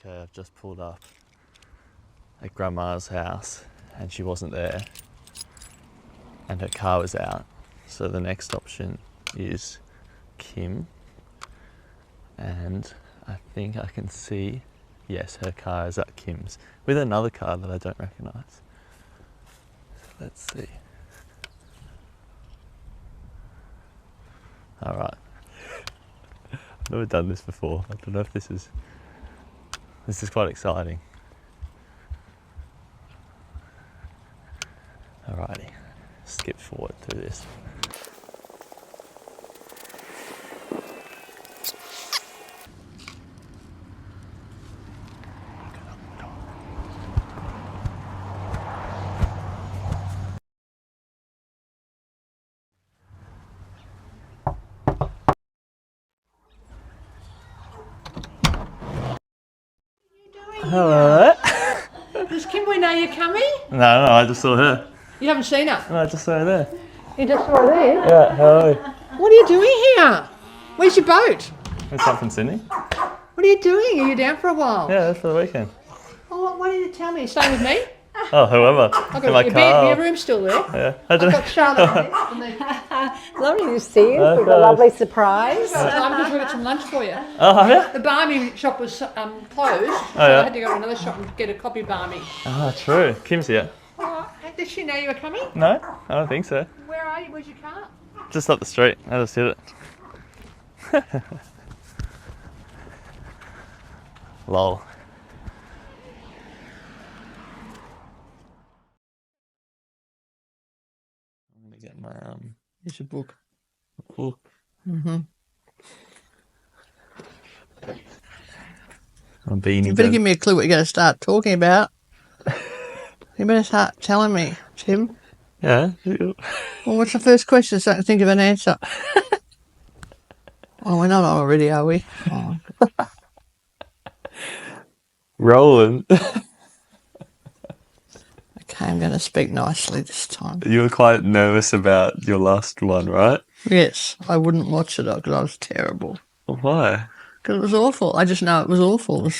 Okay, I've just pulled up at Grandma's house and she wasn't there and her car was out. So the next option is Kim, and I think I can see, yes, her car is at Kim's with another car that I don't recognise. Let's see. All right. I've never done this before. I don't know if this is quite exciting. Alrighty, skip forward through this. Hello. Does Kimberly know you're coming? No, I just saw her. You haven't seen her? No, I just saw her there. You just saw her there? Yeah, hello. What are you doing here? Where's your boat? It's up from Sydney. What are you doing? Are you down for a while? Yeah, that's for the weekend. Oh, why didn't you tell me? Staying with me? Oh, whoever. I've In my got car. your room's still there. Yeah, I've got Charlotte. Lovely to see you. With a lovely surprise. I'm just going to get some lunch for you. Oh, have you? The barmy shop was closed, so yeah. I had to go to another shop and get a copy barmy. Ah, true. Kim's here. Oh, did she know you were coming? No, I don't think so. Where are you? Where's your car? Just up the street. I just hit it. Lol. I'm gonna get my Here's your book. book. Mm-hmm. My beanie. You better give me a clue what you're going to start talking about. You better start telling me, Tim. Yeah. Well, what's the first question so I can think of an answer? Oh, we're not on already, are we? Oh. Rolling. Okay, I'm going to speak nicely this time. You were quite nervous about your last one, right? Yes, I wouldn't watch it because I was terrible. Why? Because it was awful. I just know it was awful.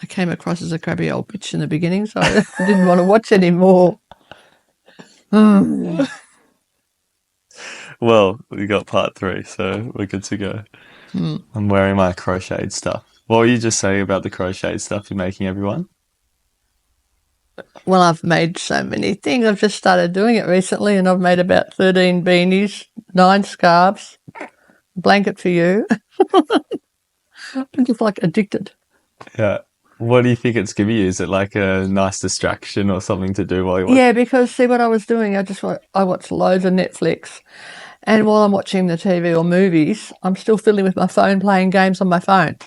I came across as a crabby old bitch in the beginning, so I didn't want to watch anymore. Well, we got part 3, so we're good to go. I'm wearing my crocheted stuff. What were you just saying about the crocheted stuff you're making, everyone? Well, I've made so many things. I've just started doing it recently, and I've made about 13 beanies, 9 scarves, a blanket for you. I'm just like addicted. Yeah. What do you think it's giving you? Is it like a nice distraction or something to do while you watch? Yeah, because see what I was doing, I watch loads of Netflix, and while I'm watching the TV or movies, I'm still fiddling with my phone, playing games on my phone.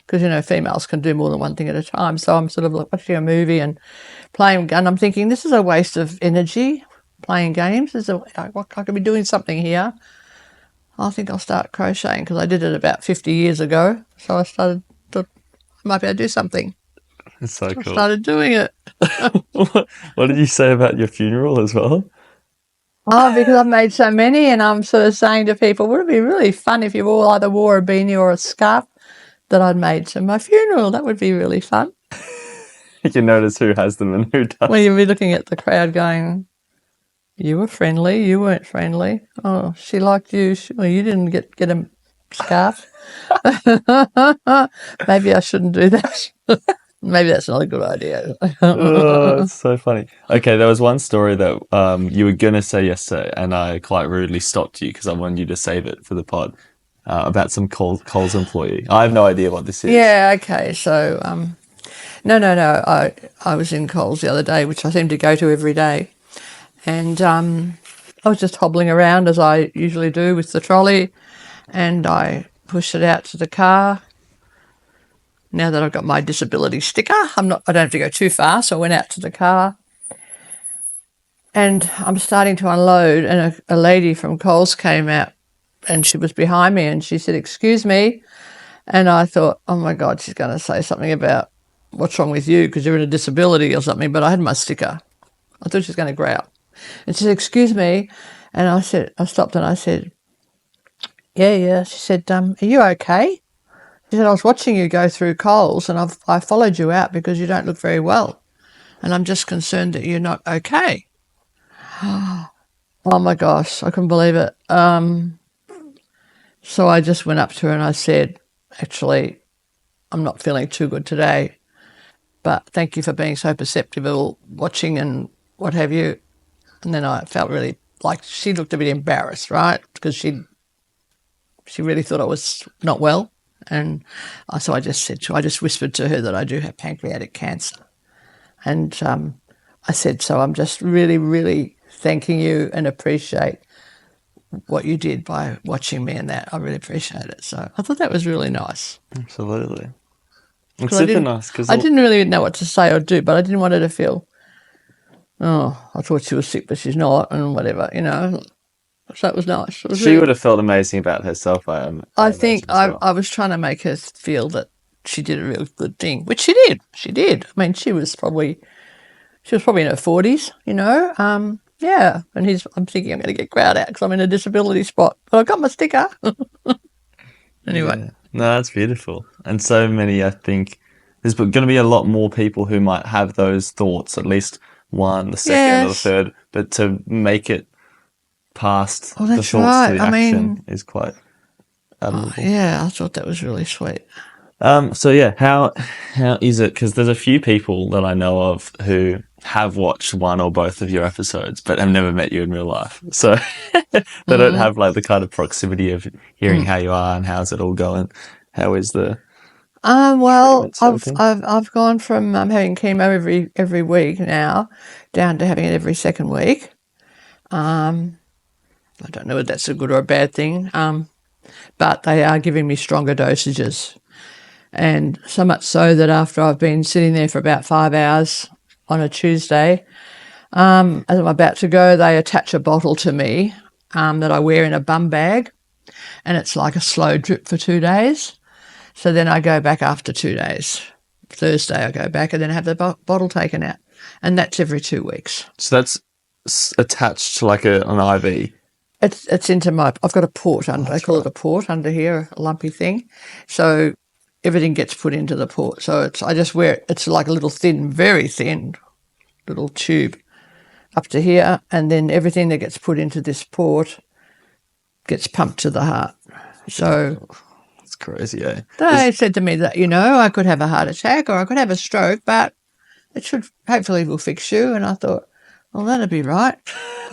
Because, you know, females can do more than one thing at a time. So I'm sort of like watching a movie and playing, and I'm thinking, this is a waste of energy, playing games. I could be doing something here. I think I'll start crocheting because I did it about 50 years ago. So I thought I might be able to do something. It's so cool. I started doing it. What did you say about your funeral as well? Oh, because I've made so many, and I'm sort of saying to people, would it be really fun if you all either wore a beanie or a scarf that I'd made to my funeral? That would be really fun. You can notice who has them and who doesn't. Well, you'll be looking at the crowd going, you were friendly, you weren't friendly. Oh, she liked you. Well, you didn't get a scarf. Maybe I shouldn't do that. Maybe that's not a good idea. Oh, it's so funny. Okay, there was one story that you were going to say yesterday, and I quite rudely stopped you because I wanted you to save it for the pod, about some Coles employee. I have no idea what this is. Yeah, okay. So, no. I was in Coles the other day, which I seem to go to every day. And I was just hobbling around as I usually do with the trolley, and I pushed it out to the car. Now that I've got my disability sticker, I don't have to go too far, so I went out to the car. And I'm starting to unload, and a lady from Coles came out, and she was behind me, and she said, "Excuse me." And I thought, oh my God, she's going to say something about what's wrong with you because you're in a disability or something, but I had my sticker. I thought she was going to growl. And she said, "Excuse me." And I stopped and I said, yeah. She said, "Are you okay?" She said, I was watching you go through Coles and I followed you out because you don't look very well. And I'm just concerned that you're not okay. Oh my gosh, I couldn't believe it. So I just went up to her and I said, actually, I'm not feeling too good today, but thank you for being so perceptive, watching and what have you. And then I felt really like she looked a bit embarrassed, right? Because she really thought I was not well. And so I just whispered to her that I do have pancreatic cancer. And I said, so I'm just really, really thanking you and appreciate what you did by watching me and that. I really appreciate it. So I thought that was really nice. Absolutely. It's 'Cause I super didn't- nice because I didn't really know what to say or do, but I didn't want her to feel, oh, I thought she was sick, but she's not, and whatever, you know. So it was nice. It was she really- would have felt amazing about herself. I think imagine as well. I was trying to make her feel that she did a real good thing, which she did. She did. I mean, she was probably in her 40s, you know. Yeah, and I'm thinking I'm going to get crowd out because I'm in a disability spot, but I got my sticker. Anyway, Yeah. No, that's beautiful. And so many, I think, there's going to be a lot more people who might have those thoughts, at least one, the second, or the Yes. third, but to make it past Oh, the that's thoughts to right. the I action mean- is quite admirable. yeah, I thought that was really sweet. So yeah, how is it? Because there's a few people that I know of who have watched one or both of your episodes, but have never met you in real life. So they don't have like the kind of proximity of hearing how you are and how's it all going. How is the Well, treatment sort of thing? I've gone from having chemo every week now down to having it every second week. I don't know if that's a good or a bad thing, but they are giving me stronger dosages. And so much so that after I've been sitting there for about 5 hours on a Tuesday, as I'm about to go, they attach a bottle to me that I wear in a bum bag, and it's like a slow drip for 2 days. So then I go back after 2 days. Thursday I go back and then have the bottle taken out, and that's every 2 weeks. So that's attached to like an IV. It's into I've got a port under. They call it a port under here, a lumpy thing. So everything gets put into the port. So I just wear it. It's like a little thin, very thin little tube up to here, and then everything that gets put into this port gets pumped to the heart. So It's crazy, eh? they said to me that, you know, I could have a heart attack or I could have a stroke, but it should hopefully will fix you. And I thought, well, that'd be right.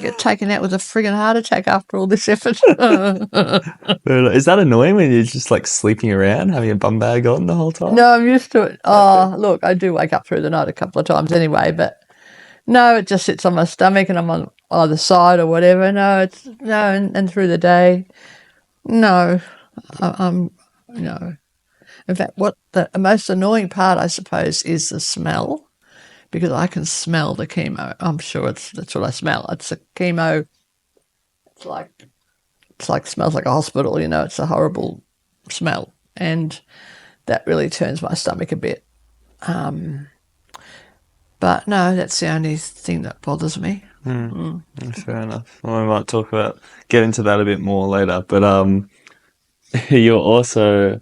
Get taken out with a friggin' heart attack after all this effort. Is that annoying when you're just like sleeping around, having a bum bag on the whole time? No, I'm used to it. Oh, look, I do wake up through the night a couple of times anyway, but no, it just sits on my stomach and I'm on either side or whatever. No, and through the day, no, I'm no. In fact, what the most annoying part, I suppose, is the smell, because I can smell the chemo. I'm sure that's what I smell. It's a chemo. It's like smells like a hospital. You know, it's a horrible smell, and that really turns my stomach a bit. But no, that's the only thing that bothers me. Fair enough. Well, we might get into that a bit more later. But you're also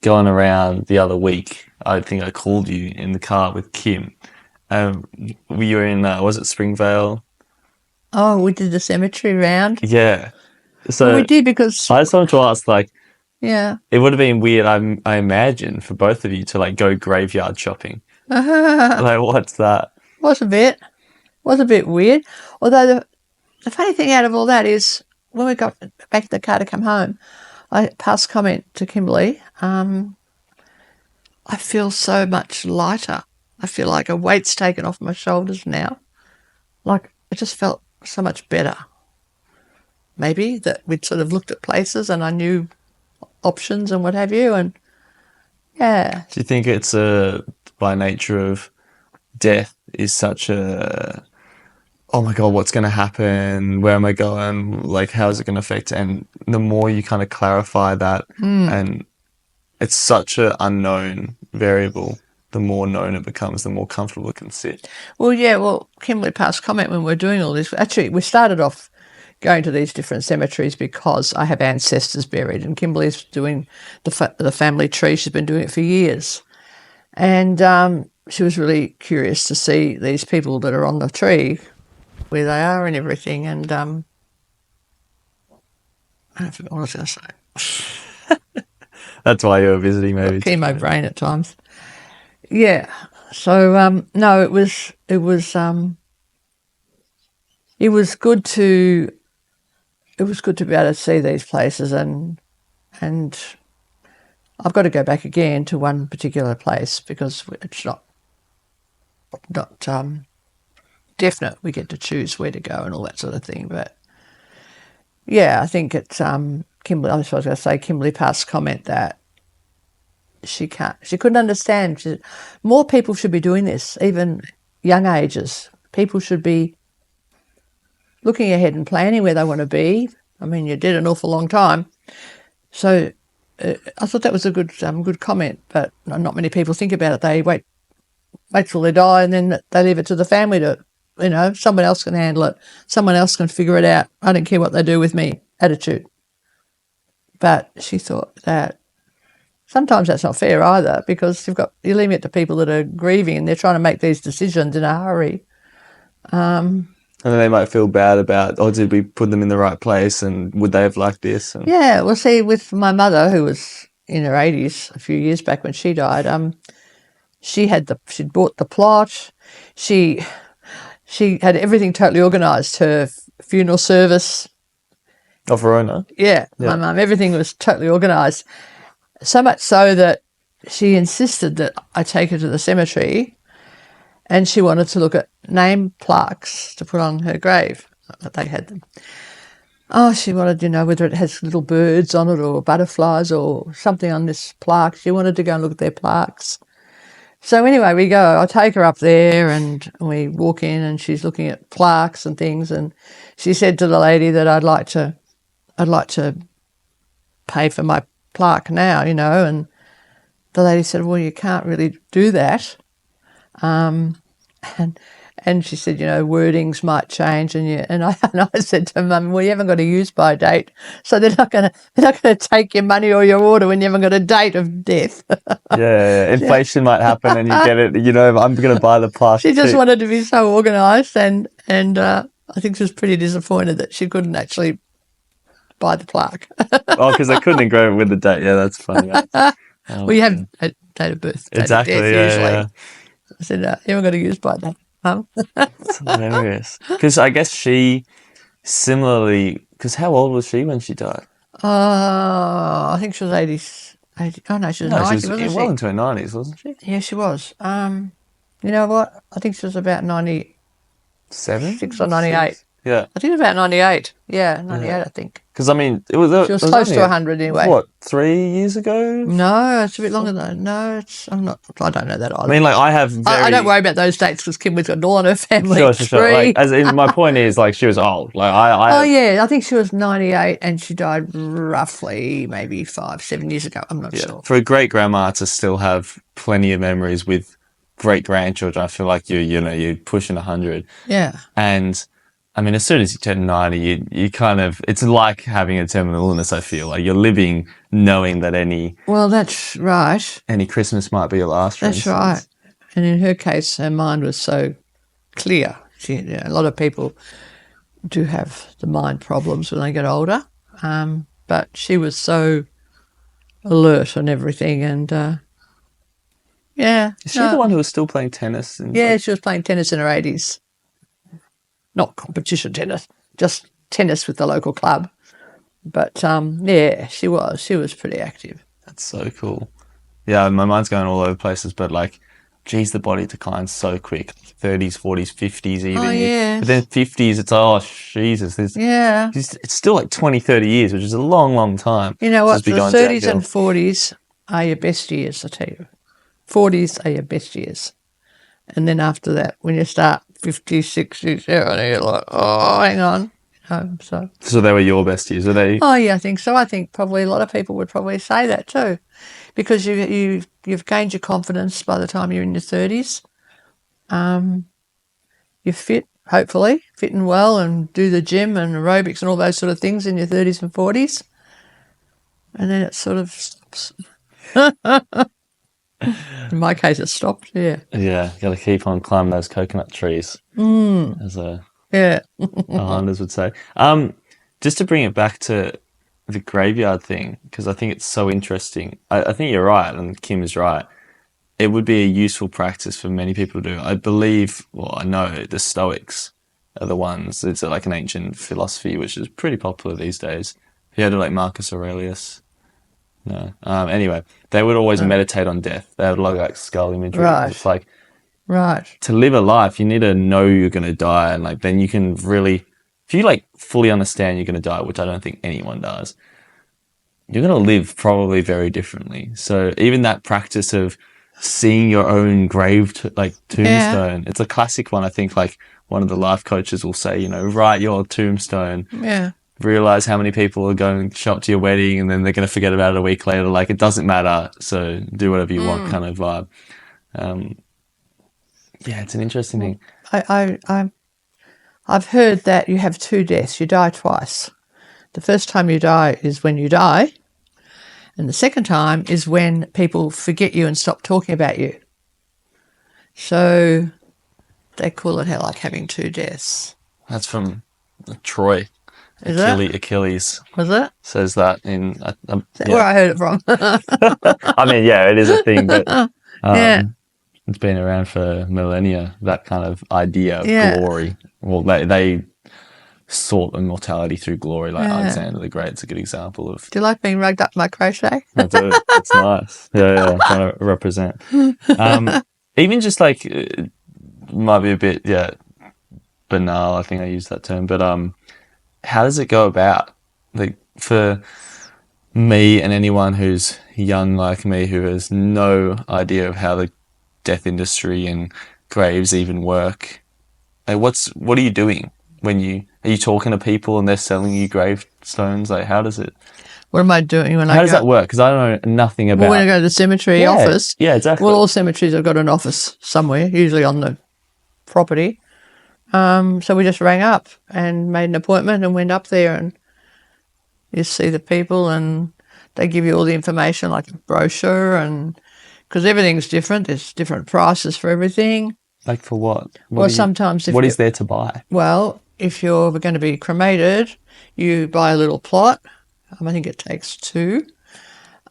going around the other week. I think I called you in the car with Kim. We were in, was it Springvale? Oh, we did the cemetery round. Yeah. So We did because, I just wanted to ask, like, yeah. it would have been weird, I imagine, for both of you to like go graveyard shopping. Like, what's that? Was a bit weird. Although the funny thing out of all that is when we got back to the car to come home, I passed comment to Kimberly. I feel so much lighter. I feel like a weight's taken off my shoulders now. Like I just felt so much better. Maybe that we'd sort of looked at places and I knew options and what have you, and yeah. Do you think it's by nature of death is such a, oh my God, what's going to happen? Where am I going? Like, how is it going to affect? And the more you kind of clarify that, and it's such an unknown variable, the more known it becomes, the more comfortable it can sit. Well, yeah, Kimberly passed comment when we were doing all this. Actually, we started off going to these different cemeteries because I have ancestors buried, and Kimberly's doing the family tree. She's been doing it for years, and she was really curious to see these people that are on the tree, where they are and everything. And I forgot what I was going to say. That's why you were visiting, maybe. Chemo brain at times. Yeah. So no, it was good to be able to see these places, and I've got to go back again to one particular place because it's not definite. We get to choose where to go and all that sort of thing. But yeah, I think it's Kimberly. I was going to say Kimberly Pass's comment that she couldn't understand. More people should be doing this, even young ages. People should be looking ahead and planning where they want to be. I mean, you did an awful long time, so I thought that was a good comment. But not many people think about it. They wait till they die, and then they leave it to the family to, someone else can handle it. Someone else can figure it out. I don't care what they do with me attitude. But she thought that sometimes that's not fair either, because you're leaving it to people that are grieving and they're trying to make these decisions in a hurry. And then they might feel bad about, did we put them in the right place, and would they have liked this? And... Yeah, well, see, with my mother, who was in her 80s a few years back when she died, she'd bought the plot. She had everything totally organised. Her funeral service. Of Verona? Yeah, my mum, everything was totally organised. So much so that she insisted that I take her to the cemetery, and she wanted to look at name plaques to put on her grave. They had them. Oh, she wanted to know whether it has little birds on it or butterflies or something on this plaque. She wanted to go and look at their plaques. So anyway, we go. I take her up there and we walk in, and she's looking at plaques and things. And she said to the lady that I'd like to pay for my plaque now, and the lady said, well, you can't really do that. And she said, wordings might change, and I said to Mum, well, you haven't got a use by date, so they're not going to take your money or your order when you haven't got a date of death. Yeah. Inflation might happen, and you get it. I'm going to buy the plaque. She just wanted to be so organised, and I think she was pretty disappointed that she couldn't actually buy the plaque. Because they couldn't engrave it with the date. Yeah, that's funny. Well, you have a date of birth, date exactly. of death, usually. Yeah. I said, you haven't got a use by that. That's hilarious. Because I guess she similarly, because how old was she when she died? I think she was 80. Oh, no, she was 90, she was wasn't she? well into her 90s, wasn't she? Yeah, she was. You know what? I think she was about 7? 96 or 98. Yeah. I think about 98. Yeah, 98, I think. Because, I mean, she was close to 100 anyway. What, 3 years ago? No, it's a bit longer than that. No, I don't know that either. I mean, I have I don't worry about those dates because Kimberly's got it all on her family. Sure. My point is, she was old. I think she was 98 and she died roughly maybe 5-7 years ago. I'm not sure. For a great grandma to still have plenty of memories with great grandchildren, I feel like you're pushing 100. Yeah. And I mean, as soon as you turn 90, you kind of, it's like having a terminal illness, I feel. Like you're living knowing that Well, that's right. Any Christmas might be your last, for That's instance. right. And in her case, her mind was so clear. A lot of people do have the mind problems when they get older, but she was so alert on everything. And, Is she the one who was still playing tennis? She was playing tennis in her 80s. Not competition tennis, just tennis with the local club. But, she was pretty active. That's so cool. Yeah, my mind's going all over places, but geez, the body declines so quick. 30s, 40s, 50s even. Oh, yeah. But then 50s, it's, Jesus. It's still 20, 30 years, which is a long, long time. You know what? The 30s and 40s are your best years, I tell you. 40s are your best years. And then after that, when you start 50, 60, 70, you're like, oh, hang on. So they were your best years, were they? Oh, yeah, I think so. I think probably a lot of people would probably say that too, because you've gained your confidence by the time you're in your 30s. You're fit. hopefully, fit and well and do the gym and aerobics and all those sort of things in your 30s and 40s. And then it sort of stops. In my case, it stopped, yeah. Yeah, got to keep on climbing those coconut trees, as the Highlanders would say. Just to bring it back to the graveyard thing, because I think it's so interesting. I think you're right, and Kim is right. It would be a useful practice for many people to do. I believe, well, I know the Stoics are the ones. It's like an ancient philosophy, which is pretty popular these days. Have you heard of like Marcus Aurelius? No. Anyway, they would always meditate on death. They had a lot of like skull imagery. Right. It's like, Right. to live a life, you need to know you're going to die, and like then you can really, if you like fully understand you're going to die, which I don't think anyone does, you're going to live probably very differently. So even that practice of seeing your own tombstone, it's a classic one. I think like one of the life coaches will say, write your tombstone. Yeah. Realize how many people are going to show up to your wedding and then they're going to forget about it a week later. Like, it doesn't matter. So do whatever you want kind of vibe. Yeah, it's an interesting thing. I've heard that you have 2 deaths. You die twice. The first time you die is when you die. And the second time is when people forget you and stop talking about you. So they call it like having 2 deaths. That's from Troy. Is Achilles Was it? says that in... Where I heard it from. I mean, yeah, it is a thing, but Yeah. it's been around for millennia, that kind of idea of glory. Well, they sought immortality through glory, like Alexander the Great's a good example of... Do you like being rugged up in my crochet? I do. It's nice. Yeah, I'm trying to represent. Even just like, it might be a bit, banal, I think I use that term, but how does it go about? Like, for me and anyone who's young like me, who has no idea of how the death industry and graves even work, like, what are you doing when are you talking to people and they're selling you gravestones? Like, how does it... What am I doing when How does that work? Because I don't know nothing about... Well, when I go to the cemetery office... Yeah, exactly. Well, all cemeteries have got an office somewhere, usually on the property. So we just rang up and made an appointment and went up there, and you see the people and they give you all the information, like a brochure, and because everything's different. There's different prices for everything. Like for what? Sometimes... What is there to buy? Well, if you're going to be cremated, you buy a little plot. I think it takes 2.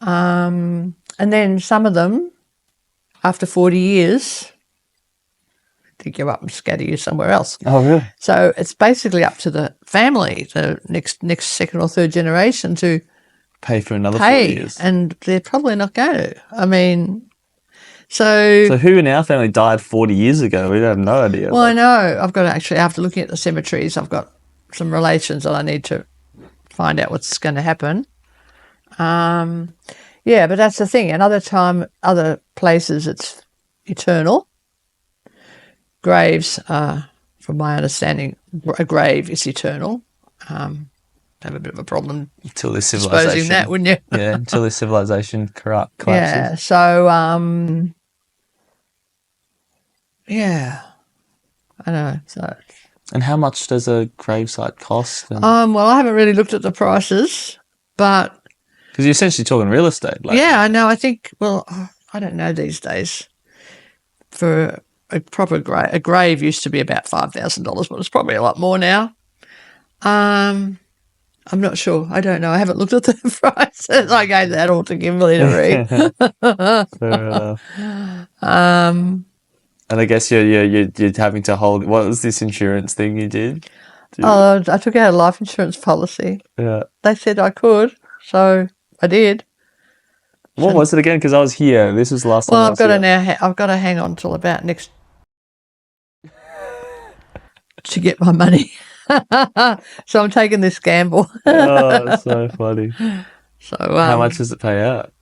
And then some of them, after 40 years, they go up and scatter you somewhere else. Oh, really? So it's basically up to the family, the next 2nd or 3rd generation, to pay for another 40 years. And they're probably not going to. I mean, so who in our family died 40 years ago? We have no idea. Well, I know. I've got to actually, after looking at the cemeteries, I've got some relations that I need to find out what's going to happen. But that's the thing. Other places, it's eternal. Graves, from my understanding, a grave is eternal. Have a bit of a problem until this civilization, exposing that, wouldn't you? Yeah, until this civilization collapses. Yeah. So, I know. So. And how much does a gravesite cost? Well, I haven't really looked at the prices, but... Because you're essentially talking real estate. Like... Yeah, I know. I think, well, I don't know these days. For a proper grave used to be about $5,000, but it's probably a lot more now. I'm not sure. I don't know. I haven't looked at the prices. I gave that all to Kimberly to read. Fair enough. And I guess you're having to hold... What was this insurance thing you did? I took out a life insurance policy. Yeah. They said I could, so I did. What was it again? Because I was here. This was the last time. Well, I've got to hang on till about next to get my money. So I'm taking this gamble. Oh, that's so funny. So how much does it pay out?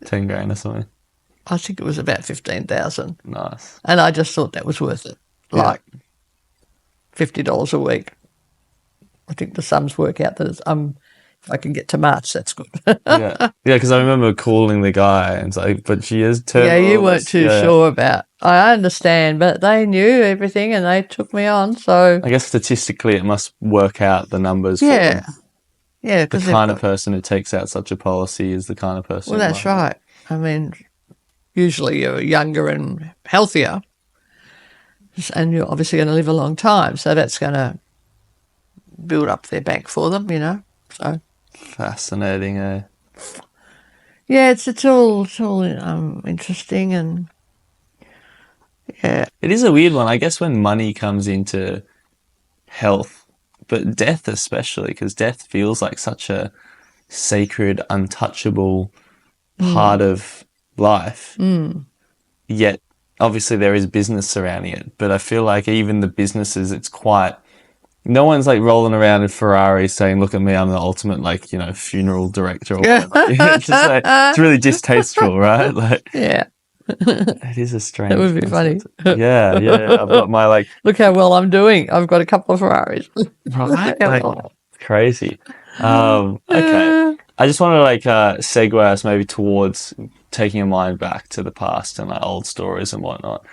10 grand or something. I think it was about 15,000. Nice. And I just thought that was worth it. Like $50 a week. I think the sums work out that it's, if I can get to March, that's good. Yeah, because I remember calling the guy and it's like, but she is terminal. Yeah, you weren't too sure about I understand, but they knew everything and they took me on. So I guess statistically it must work out the numbers for yeah, them. yeah, The because kind of person who takes out such a policy is the kind of person well, who that's might. right. I mean, usually you're younger and healthier, and you're obviously going to live a long time. So that's going to build up their bank for them, you know. So Fascinating, eh? yeah, it's all interesting and yeah, It is a weird one. I guess when money comes into health, but death especially, because death feels like such a sacred, untouchable part of life. Yet, obviously, there is business surrounding it. But I feel like even the businesses, it's quite. No one's like rolling around in Ferraris saying, "Look at me, I'm the ultimate like funeral director or yeah, whatever." It's just like it's really distasteful, right? Like yeah. it is a That strange would be funny. concept. Yeah, yeah. I've got my like Look how well I'm doing. I've got a couple of Ferraris. right, Yeah, like well, crazy. Okay. I just want to like segue us maybe towards taking your mind back to the past and like old stories and whatnot.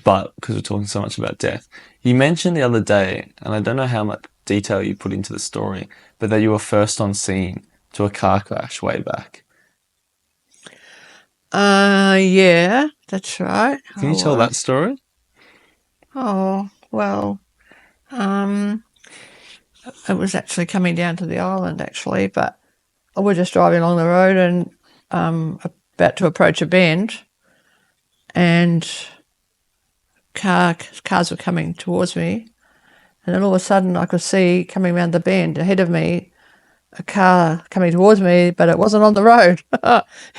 But because we're talking so much about death, you mentioned the other day, and I don't know how much detail you put into the story, but that you were first on scene to a car crash way back. yeah, that's right. Can you tell that story? Oh, well, um, it was actually coming down to the island, actually, but I was just driving along the road and about to approach a bend, and cars were coming towards me, and then all of a sudden I could see coming around the bend ahead of me a car coming towards me, but it wasn't on the road.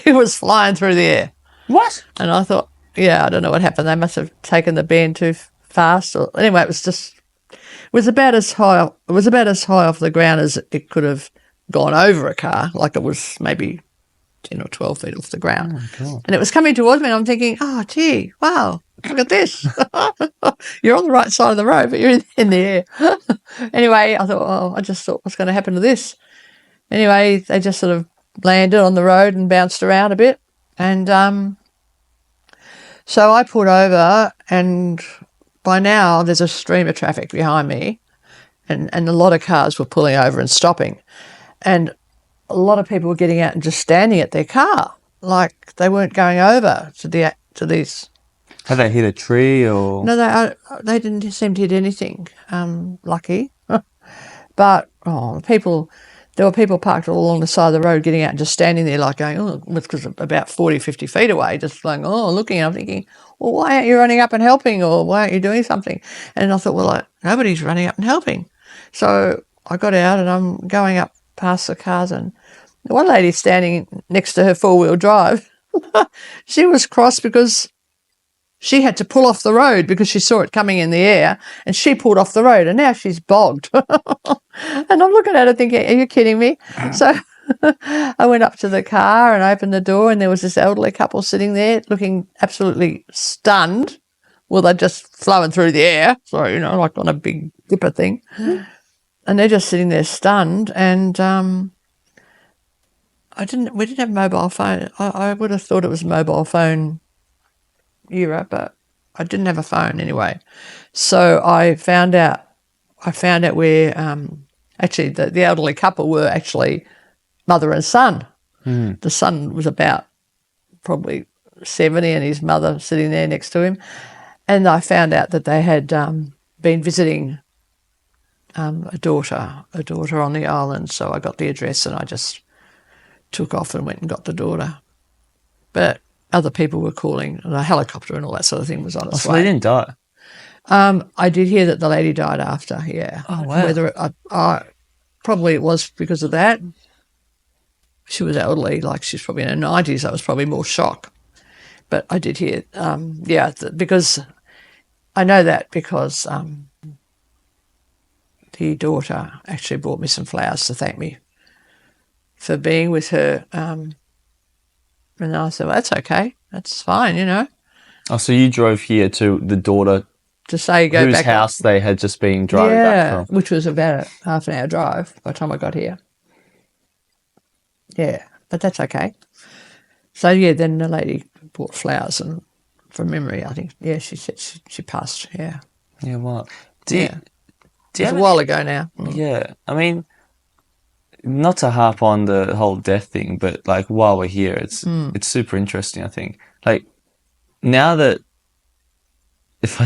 It was flying through the air. What? And I thought, yeah, I don't know what happened. They must have taken the bend too fast. Or anyway, it was about as high. It was about as high off the ground as it could have gone over a car. Like it was maybe 10 or 12 feet off the ground. God. And it was coming towards me, and I'm thinking, oh, gee, wow, look at this. You're on the right side of the road, but you're in the air. Anyway, I thought, oh, I just thought, what's going to happen to this? Anyway, they just sort of landed on the road and bounced around a bit. And so I pulled over, and by now there's a stream of traffic behind me, and a lot of cars were pulling over and stopping. And a lot of people were getting out and just standing at their car, like they weren't going over to these. Had they hit a tree or? No, they didn't seem to hit anything. Lucky, but there were people parked all along the side of the road, getting out and just standing there, like going, oh, because about 40, 50 feet away, just like, oh, looking. And I'm thinking, well, why aren't you running up and helping, or why aren't you doing something? And I thought, well, nobody's running up and helping. So I got out and I'm going up past the cars, and one lady standing next to her four-wheel drive, she was cross because she had to pull off the road because she saw it coming in the air, and she pulled off the road, and now she's bogged. And I'm looking at her thinking, are you kidding me? So I went up to the car and opened the door, and there was this elderly couple sitting there looking absolutely stunned. Well, they're just flowing through the air, so, like on a big dipper thing. And they're just sitting there stunned, and we didn't have mobile phone. I would have thought it was mobile phone era, but I didn't have a phone anyway. So I found out where actually the elderly couple were actually mother and son. The son was about probably 70, and his mother sitting there next to him. And I found out that they had been visiting a daughter on the island. So I got the address and I just took off and went and got the daughter. But other people were calling, and a helicopter and all that sort of thing was on its So way. they didn't die. I did hear that the lady died after, yeah. Oh, wow. Whether probably it was because of that. She was elderly, like she's probably in her 90s. That was probably more shock. But I did hear, because I know that because the daughter actually brought me some flowers to thank me for being with her. And I said, well, that's okay. That's fine, Oh, so you drove here to the daughter to say go whose back house they had just been driving back from. which was about a half an hour drive by the time I got here. Yeah, but that's okay. So, yeah, then the lady bought flowers and from memory, I think. Yeah, she said she passed. Yeah, Yeah, what? Do you, yeah. do you It's have a while ago now. Yeah, I mean, not to harp on the whole death thing, but like while we're here, it's super interesting. I think like now that if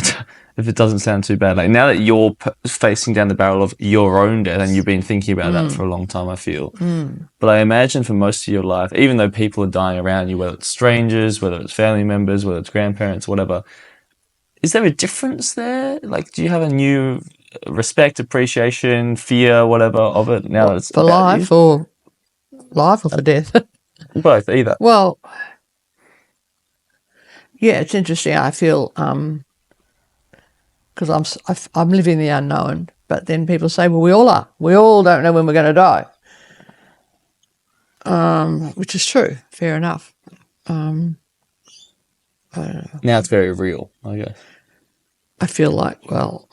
if it doesn't sound too bad, like now that you're facing down the barrel of your own death, and you've been thinking about that for a long time, I feel. But I imagine for most of your life, even though people are dying around you, whether it's strangers, whether it's family members, whether it's grandparents, whatever, is there a difference there? Like, do you have a new respect, appreciation, fear, whatever of it now that it's For about you? life or for death? Both, either. Well, yeah, it's interesting. I feel because I'm living the unknown, but then people say, well, we all are. We all don't know when we're going to die, which is true. Fair enough. Now it's very real, I guess. I feel like, well,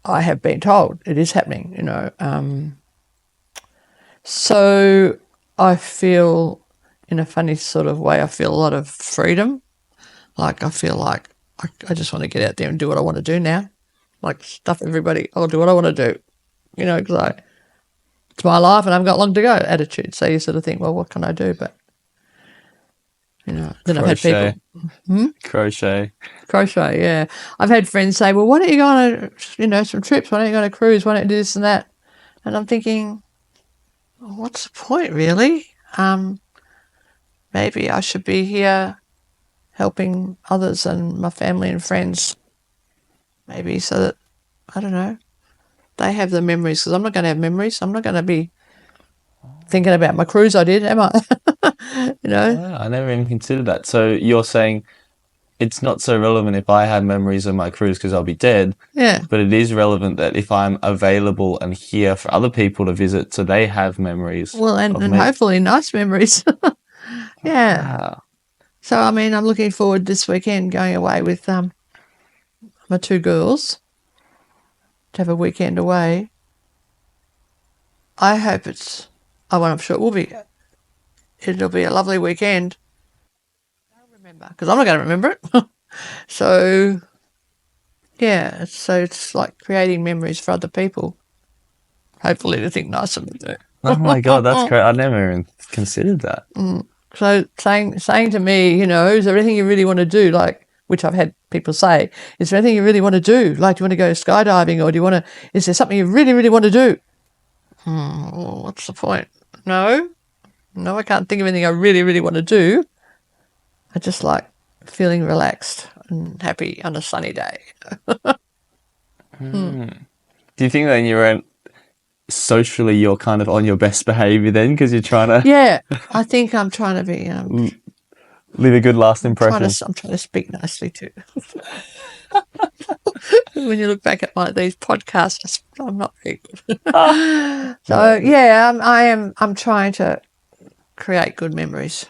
I have been told it is happening, you know. So I feel, in a funny sort of way, I feel a lot of freedom. Like I feel like I just want to get out there and do what I want to do now. Like stuff everybody, I'll do what I want to do, you know, because it's my life and I've got long to go attitude. So you sort of think, well, what can I do? But, you know, then I've had people. Crochet, yeah. I've had friends say, well, why don't you go on some trips? Why don't you go on a cruise? Why don't you do this and that? And I'm thinking, well, what's the point, really? Maybe I should be here helping others and my family and friends, maybe so that, I don't know, they have the memories, because I'm not going to have memories. I'm not going to be thinking about my cruise I did, am I? You know? Wow, I never even considered that. So you're saying it's not so relevant if I have memories of my cruise because I'll be dead. Yeah. But it is relevant that if I'm available and here for other people to visit, so they have memories. Well, and of me. hopefully nice memories. Yeah. Wow. So, I mean, I'm looking forward this weekend going away with my two girls to have a weekend away. I hope I'm sure it will be. It'll be a lovely weekend. I'll remember, because I'm not going to remember it. So, yeah, it's like creating memories for other people. Hopefully to think nice of me. Oh my God, that's great. I never even considered that. So saying to me, you know, is there anything you really want to do? Like, which I've had people say, is there anything you really want to do? Like, do you want to go skydiving, or is there something you really, really want to do? Well, what's the point? No, I can't think of anything I really, really want to do. I just like feeling relaxed and happy on a sunny day. Do you think that you're socially you're kind of on your best behaviour then because you're trying to Yeah, I think I'm trying to be leave a good last impression? I'm trying to speak nicely too. When you look back at these podcasts, I'm not very good. So yeah, I'm trying to create good memories.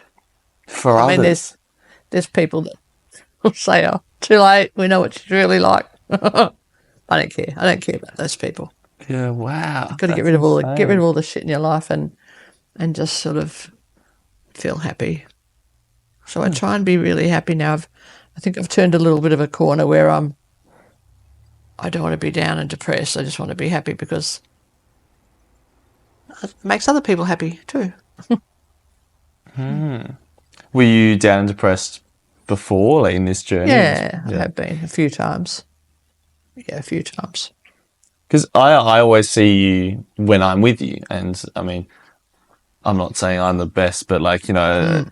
For I mean, others. there's people that will say, "Oh, too late. We know what she's really like." I don't care. I don't care about those people. Yeah, wow. Got to get rid of all the shit in your life and just sort of feel happy. So I try and be really happy now. I think I've turned a little bit of a corner where I don't want to be down and depressed. I just want to be happy because it makes other people happy too. Were you down and depressed before, like in this journey? Yeah, I have been a few times. Yeah, a few times. Because I always see you when I'm with you, and I mean, I'm not saying I'm the best, but like, you know,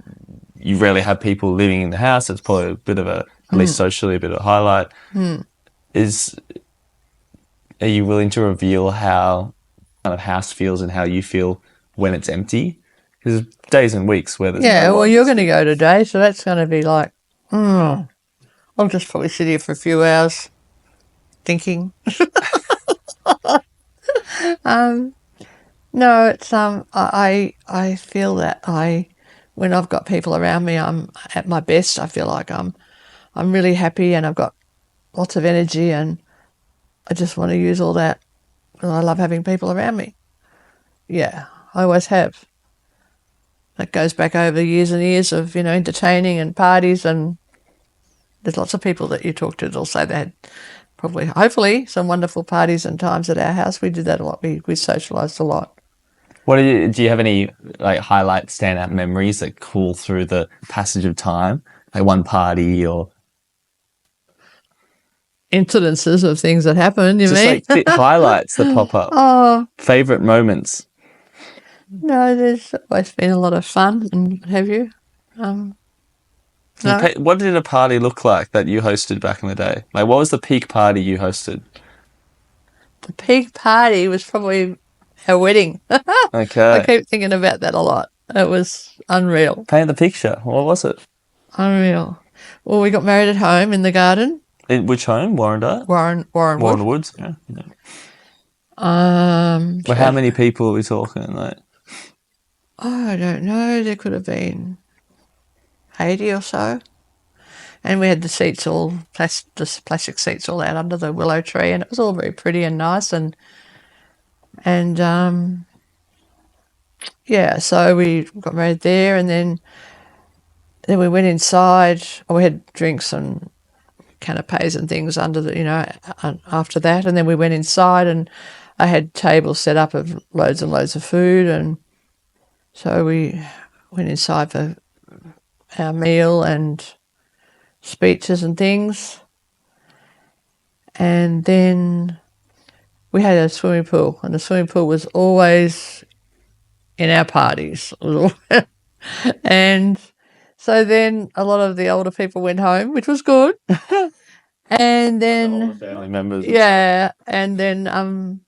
you rarely have people living in the house. It's probably a bit of at least socially, a bit of a highlight. Are you willing to reveal how kind of house feels and how you feel when it's empty? Because days and weeks where there's no well, one. you're going to go today, so that's going to be like, I'll just probably sit here for a few hours thinking. No, it's I feel that when I've got people around me, I'm at my best. I feel like I'm really happy and I've got lots of energy, and I just want to use all that. And I love having people around me. Yeah, I always have. That goes back over years and years of, you know, entertaining and parties and there's lots of people that you talk to that'll say they had probably, hopefully, some wonderful parties and times at our house. We did that a lot. We socialised a lot. Do you have any like highlight standout memories that cool through the passage of time? Like one party or Incidences of things that happened, you just mean? like highlights that pop up. Oh, Favorite moments. no, there's always been a lot of fun and what have you. No, What did a party look like that you hosted back in the day? Like, what was the peak party you hosted? the peak party was probably our wedding. I Okay. keep thinking about that a lot. It was unreal. Paint the picture. What was it? Unreal. Well, we got married at home in the garden. In which home? Warrandyte? Warren Warren Wood. Woods? Yeah. Well, So- how many people are we talking? Like, I don't know. There could have been 80 or so. And we had the seats all, the plastic seats all out under the willow tree, and it was all very pretty and nice. And yeah, so we got married there, and then we went inside. We had drinks and canapes and things under the, after that. And then we went inside, and I had tables set up of loads and loads of food. And so we went inside for our meal and speeches and things. And then we had a swimming pool, and the swimming pool was always in our parties. And so then a lot of the older people went home, which was good. And then family members. yeah, and then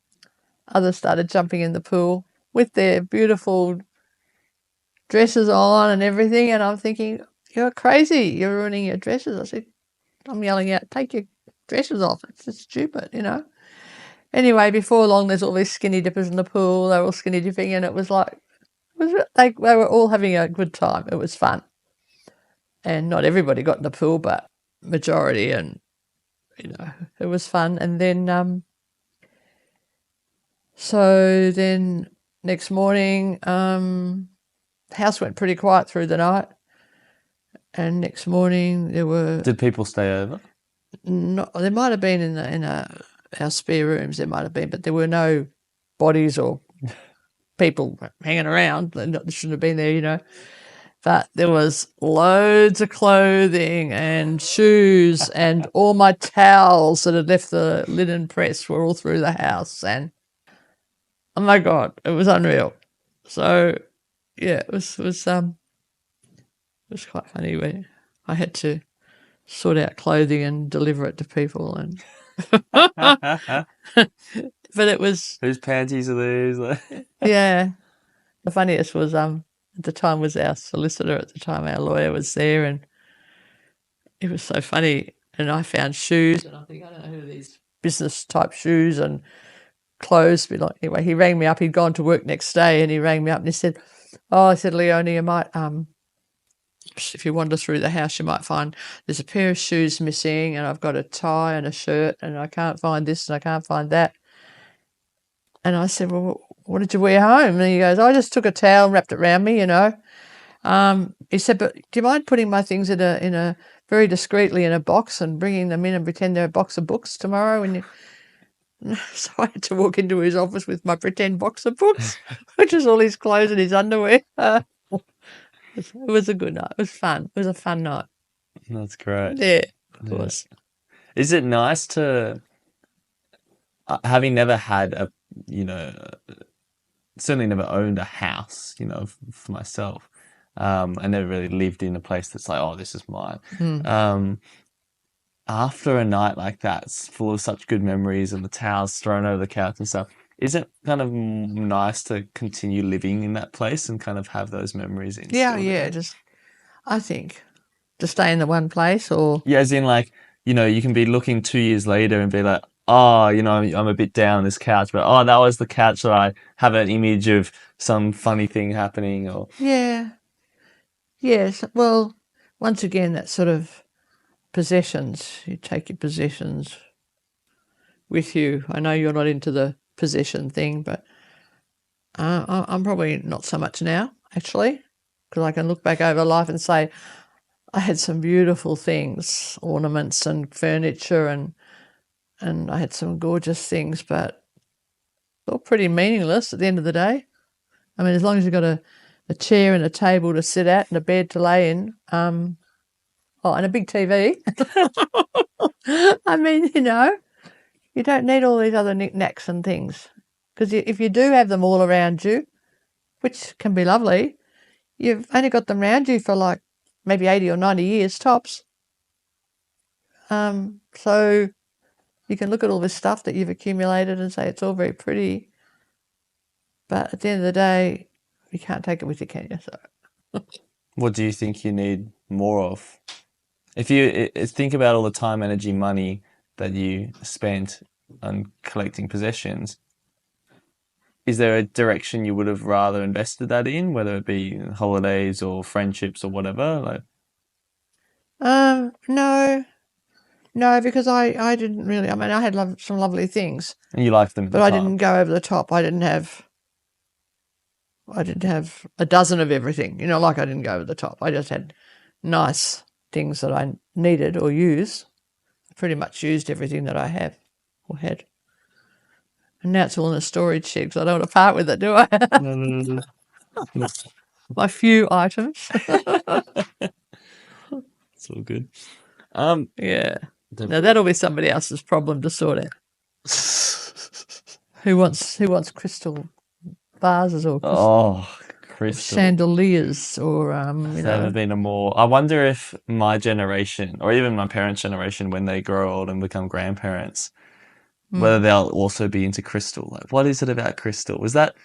others started jumping in the pool with their beautiful dresses on and everything, and I'm thinking, you're crazy, you're ruining your dresses. I said, I'm yelling out, take your dresses off. It's just stupid, Anyway, before long, there's all these skinny dippers in the pool. They're all skinny dipping, and it was like, they were all having a good time. It was fun. And not everybody got in the pool, but majority, and, it was fun. And then, so then next morning, the house went pretty quiet through the night. And next morning there were... Did people stay over? No, there might have been in our spare rooms, there might have been, but there were no bodies or people hanging around. They shouldn't have been there, But there was loads of clothing and shoes, and all my towels that had left the linen press were all through the house. And oh my God, it was unreal. So yeah, it was quite funny when I had to sort out clothing and deliver it to people, and but it was, Whose panties are these? yeah. The funniest was at the time was our solicitor at the time, our lawyer was there, and it was so funny. And I found shoes, and I think, I don't know who these business type shoes and clothes. But anyway, he rang me up. He'd gone to work next day, and he rang me up and he said, "Oh," I said, "Leona, you might if you wander through the house, you might find there's a pair of shoes missing, and I've got a tie and a shirt, and I can't find this and I can't find that." And I said, "Well, what did you wear home?" And he goes, "I just took a towel and wrapped it around me, He said, "But do you mind putting my things in a very discreetly in a box and bringing them in and pretend they're a box of books tomorrow?" And so I had to walk into his office with my pretend box of books, which was all his clothes and his underwear. It was a good night. It was fun. It was a fun night. That's great. Yeah, of course. Is it nice to, having never had certainly never owned a house, for myself. I never really lived in a place that's like, oh, this is mine. After a night like that, it's full of such good memories and the towels thrown over the couch and stuff, is it kind of nice to continue living in that place and kind of have those memories in? Yeah. I think to stay in the one place, or yeah, as in like, you can be looking 2 years later and be like, oh, I'm a bit down on this couch, but oh, that was the couch that I have an image of some funny thing happening, or yeah, yes. Well, once again, that sort of possessions. You take your possessions with you. I know you're not into the possession thing, but I'm probably not so much now, actually, because I can look back over life and say, I had some beautiful things, ornaments and furniture, and I had some gorgeous things, but all pretty meaningless at the end of the day. I mean, as long as you've got a chair and a table to sit at and a bed to lay in, and a big TV. I mean, you don't need all these other knickknacks and things. Because if you do have them all around you, which can be lovely, you've only got them around you for like maybe 80 or 90 years tops. So you can look at all this stuff that you've accumulated and say it's all very pretty. But at the end of the day, you can't take it with you, can you? So. What do you think you need more of? If you think about all the time, energy, money that you spent on collecting possessions, is there a direction you would have rather invested that in, whether it be holidays or friendships or whatever? Like, No, because I didn't really. I mean, I had some lovely things, and you liked them at but the I time. didn't go over the top. I didn't have a dozen of everything. Like I didn't go over the top. I just had nice things that I needed or use. I pretty much used everything that I have or had. And now it's all in a storage shed because I don't want to part with it, do I? No. My few items. It's all good. Yeah. Now that'll be somebody else's problem to sort out. Who wants crystal vases or crystal. chandeliers or There's never been a more. I wonder if my generation or even my parents' generation, when they grow old and become grandparents, whether they'll also be into crystal. Like, what is it about crystal? Was that?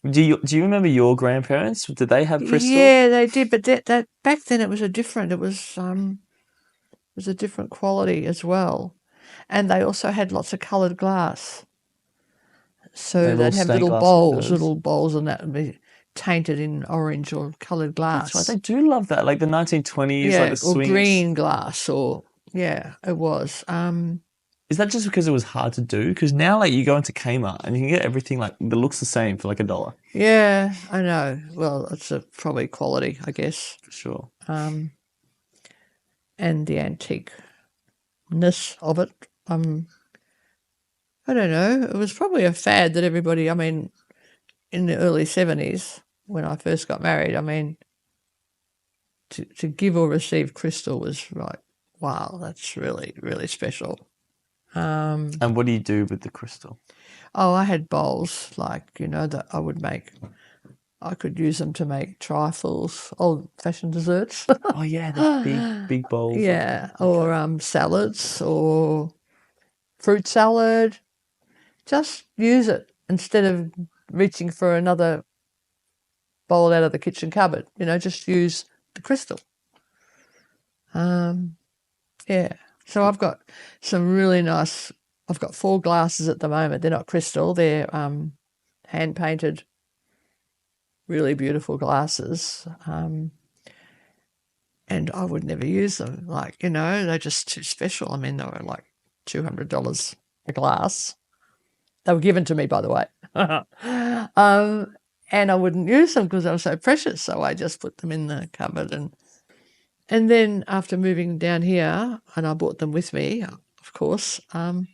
Do you remember your grandparents? Did they have crystal? Yeah, they did, but that back then it was a different quality as well, and they also had lots of coloured glass. So they'd have little bowls, and that would be tainted in orange or coloured glass. That's right. They do love that, like the 1920s, like the swings. Or green glass, or it was. Is that just because it was hard to do? Because now, like, you go into Kmart and you can get everything like that looks the same for like $1. Yeah, I know. Well, it's probably quality, I guess. For sure. And the antiqueness of it. I don't know. It was probably a fad that everybody. I mean, in the early 70s when I first got married, I mean, to give or receive crystal was like, wow, that's really, really special. And what do you do with the crystal? Oh, I had bowls that I would make. I could use them to make trifles, old-fashioned desserts. Oh yeah, the big bowls. Yeah, or salads or fruit salad. Just use it instead of reaching for another bowl out of the kitchen cupboard. Just use the crystal. Yeah. So I've got some really nice. I've got 4 glasses at the moment. They're not crystal. They're hand painted, really beautiful glasses. And I would never use them. They're just too special. I mean, they were like $200 a glass. They were given to me, by the way. And I wouldn't use them because they were so precious. So I just put them in the cupboard. And then after moving down here, and I brought them with me, of course, I'm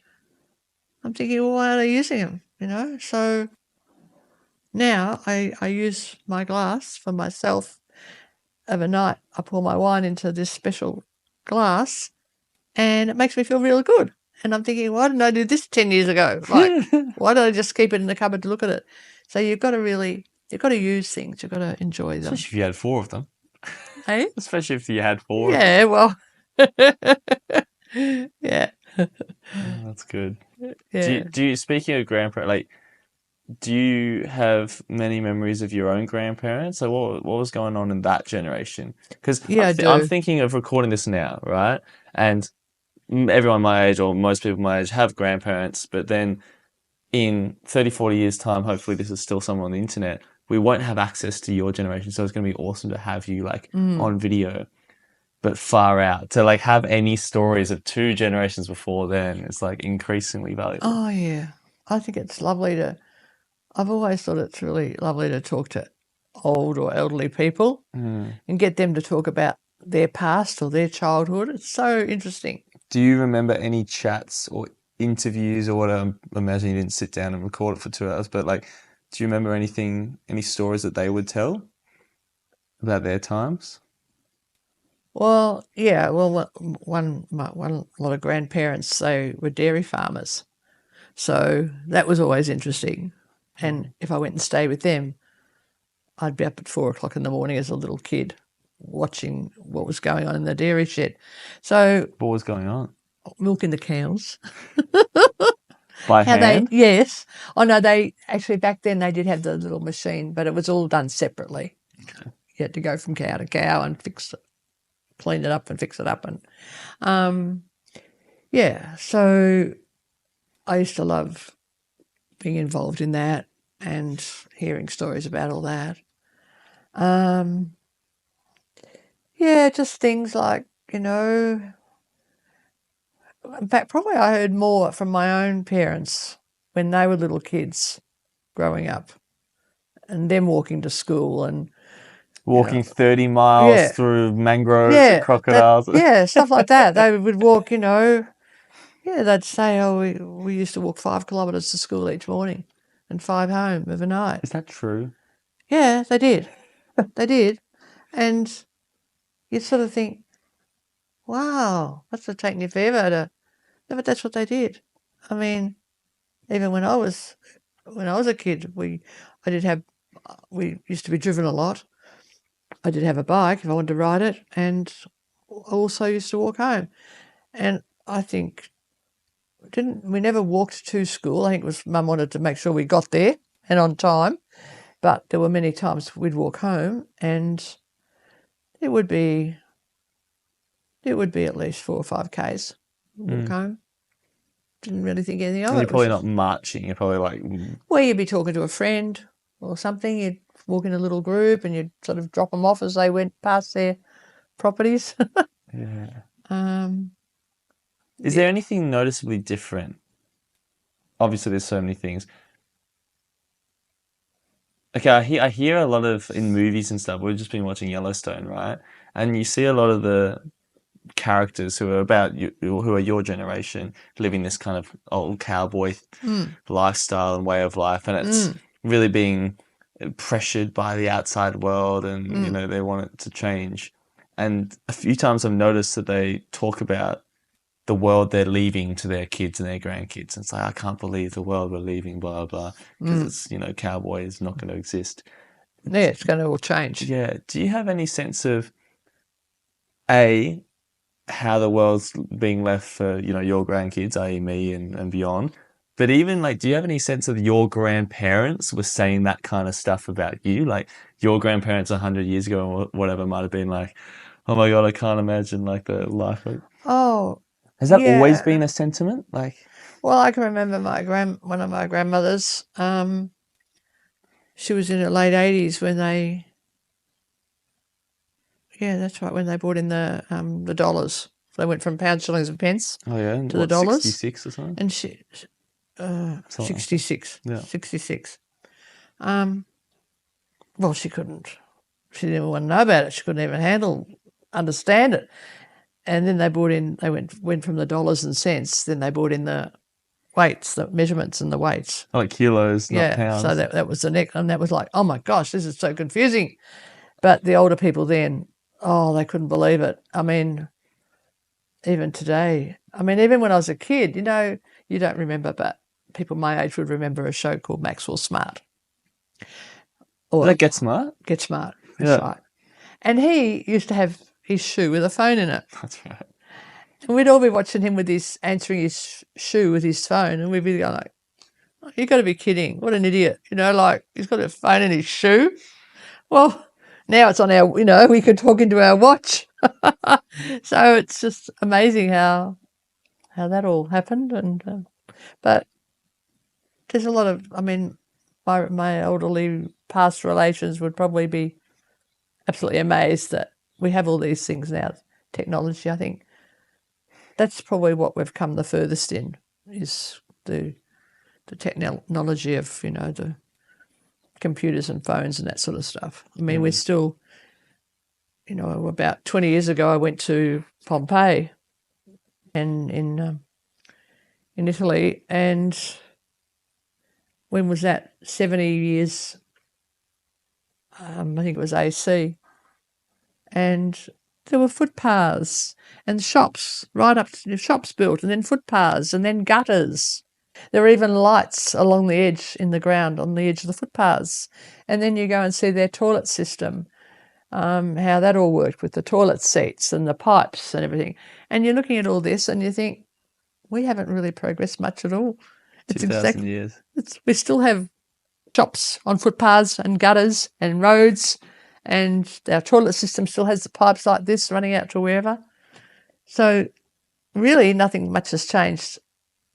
thinking, well, why are they using them? So now I use my glass for myself. Overnight, I pour my wine into this special glass and it makes me feel real good. And I'm thinking, why didn't I do this 10 years ago? Like, why did I just keep it in the cupboard to look at it? So you've got to use things. You've got to enjoy them. Especially if you had 4 of them. Hey? Especially if you had 4 Yeah, of them. well, yeah. Oh, that's good. Yeah. Do you, speaking of grandparents, like, do you have many memories of your own grandparents? So what was going on in that generation? Because Yeah, I do. I'm thinking of recording this now, right? And everyone my age, or most people my age, have grandparents, but then in 30, 40 years' time, hopefully this is still somewhere on the internet, we won't have access to your generation. So it's going to be awesome to have you on video, but far out. To have any stories of 2 generations before then, it's increasingly valuable. Oh, yeah. I think it's lovely I've always thought it's really lovely to talk to old or elderly people and get them to talk about their past or their childhood. It's so interesting. Do you remember any chats or interviews or what? I imagine you didn't sit down and record it for 2 hours, but like, do you remember any stories that they would tell about their times? Well, yeah. Well, one lot of grandparents, they were dairy farmers, so that was always interesting. And if I went and stayed with them, I'd be up at 4 o'clock in the morning as a little kid, watching what was going on in the dairy shed. So What was going on? milking the cows. By How they? hand? Yes. Oh no, they actually back then they did have the little machine, but it was all done separately. Okay. You had to go from cow to cow and clean it up and fix it up, and yeah. So I used to love being involved in that and hearing stories about all that. Yeah, just things like, in fact, probably I heard more from my own parents when they were little kids growing up and them walking to school and Walking 30 miles yeah, through mangroves and crocodiles. stuff like that. They would walk, they'd say, oh, we used to walk 5 kilometres to school each morning and 5 home overnight. Is that true? Yeah, they did. They did. And you sort of think, wow, must have taken you forever to. No, but that's what they did. I mean, even when I was a kid, we used to be driven a lot. I did have a bike if I wanted to ride it, and I also used to walk home. And I think we never walked to school. I think it was Mum wanted to make sure we got there and on time. But there were many times we'd walk home, and it would be at least 4 or 5 k's walk home. Didn't really think anything of And it. you're probably not marching. You're probably like, Well, you'd be talking to a friend or something. You'd walk in a little group and you'd sort of drop them off as they went past their properties. yeah. Is there anything noticeably different? Obviously, there's so many things. Okay, I hear a lot of in movies and stuff. We've just been watching Yellowstone, right? And you see a lot of the characters who are about you, who are your generation, living this kind of old cowboy lifestyle and way of life, and it's really being pressured by the outside world, and they want it to change. And a few times I've noticed that they talk about the world they're leaving to their kids and their grandkids. And it's like, I can't believe the world we're leaving, blah, blah, because it's, cowboy is not going to exist. Yeah, it's going to all change. Yeah. Do you have any sense of, A, how the world's being left for, your grandkids, i.e. me and beyond? But even do you have any sense of your grandparents were saying that kind of stuff about you? Like your grandparents 100 years ago or whatever might have been like, oh my God, I can't imagine the life. Oh, has that always yeah. been a sentiment? Well, I can remember one of my grandmothers. She was in her late 80s when they. Yeah, that's right. When they brought in the dollars, they went from pounds, shillings, and pence to the dollars. 66 or something. And she, 66, Yeah. 66. Well, she couldn't. She didn't want to know about it. She couldn't even understand it. And then they brought in. They went from the dollars and cents. Then they brought in the weights, the measurements, and the weights. Like kilos, not pounds. So that was the next, and that was like, oh my gosh, this is so confusing. But the older people then, they couldn't believe it. I mean, even today, even when I was a kid, you don't remember, but people my age would remember a show called Maxwell Smart. Or Get Smart? Get Smart, that's right. And he used to have his shoe with a phone in it. That's right. And we'd all be watching him answering his shoe with his phone, and we'd be going like, oh, you got to be kidding. What an idiot. He's got a phone in his shoe. Well, now it's on our, we could talk into our watch. So it's just amazing how that all happened. And but there's a lot of, my elderly past relations would probably be absolutely amazed that we have all these things now. Technology, I think that's probably what we've come the furthest in, is the technology of, the computers and phones and that sort of stuff. We're still about 20 years ago, I went to Pompeii and in Italy, and when was that? 70 years, I think it was AC, and there were footpaths and shops, right up to shops built, and then footpaths and then gutters. There are even lights along the edge in the ground on the edge of the footpaths. And then you go and see their toilet system, how that all worked with the toilet seats and the pipes and everything. And you're looking at all this and you think, we haven't really progressed much at all. It's 2,000 years. we still have shops on footpaths and gutters and roads, and our toilet system still has the pipes like this running out to wherever. So really nothing much has changed.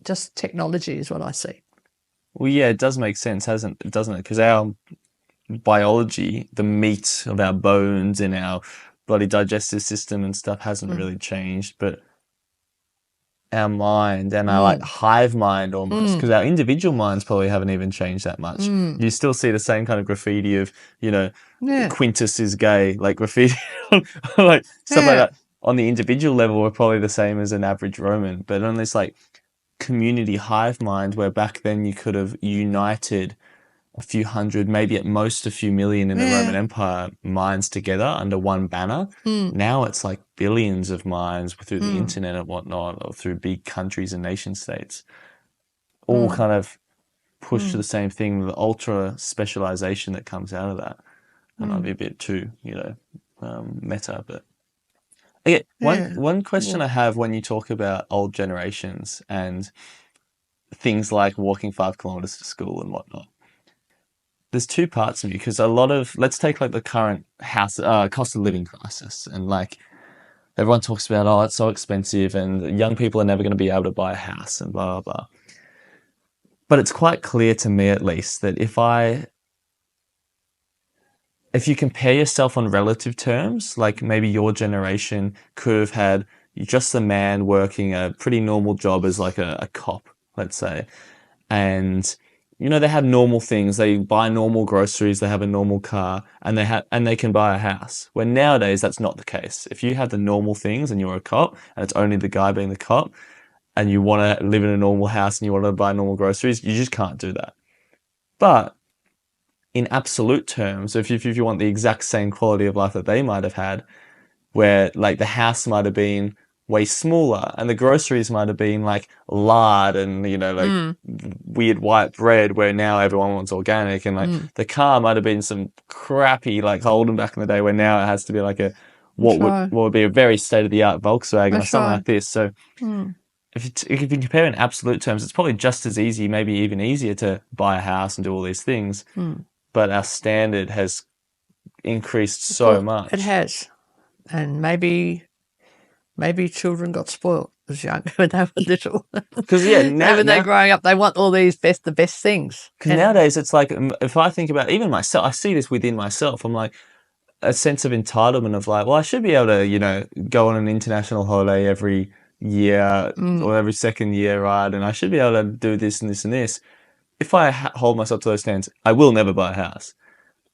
Just technology is what I see. Well, yeah, it does make sense, doesn't it? Because our biology, the meat of our bones and our bloody digestive system and stuff hasn't really changed, but our mind and our like hive mind almost, because our individual minds probably haven't even changed that much. You still see the same kind of graffiti of, Quintus is gay, like graffiti, like stuff like that. On the individual level, we're probably the same as an average Roman, but on this like community hive mind, where back then you could have united a few hundred, maybe at most a few million in the Roman Empire minds together under one banner. Now it's like billions of minds through the internet and whatnot, or through big countries and nation states, all kind of push to the same thing, the ultra specialization that comes out of that. That might be a bit too, meta, but okay, one question I have when you talk about old generations and things like walking 5 kilometers to school and whatnot. There's two parts of you, because let's take like the current house cost of living crisis, and like everyone talks about, oh, it's so expensive and young people are never going to be able to buy a house and blah, blah, blah. But it's quite clear to me, at least, that if you compare yourself on relative terms, like maybe your generation could have had just a man working a pretty normal job as like a cop, let's say. And, they have normal things. They buy normal groceries. They have a normal car, and they can buy a house. When nowadays, that's not the case. If you have the normal things and you're a cop, and it's only the guy being the cop, and you want to live in a normal house and you want to buy normal groceries, you just can't do that. But in absolute terms, if you want the exact same quality of life that they might have had, where like the house might have been way smaller and the groceries might have been like lard and, like weird white bread, where now everyone wants organic, and like the car might have been some crappy like Holden back in the day, where now it has to be like what would be a very state-of-the-art Volkswagen or something like this. So if you compare in absolute terms, it's probably just as easy, maybe even easier, to buy a house and do all these things. But our standard has increased so much. It has. And maybe children got spoiled as young when they were little. Because when they're growing up, they want all the best things. Because nowadays it's like, if I think about even myself, I see this within myself. I'm like, a sense of entitlement of like, well, I should be able to, go on an international holiday every year or every second year, right? And I should be able to do this and this and this. If I hold myself to those standards, I will never buy a house.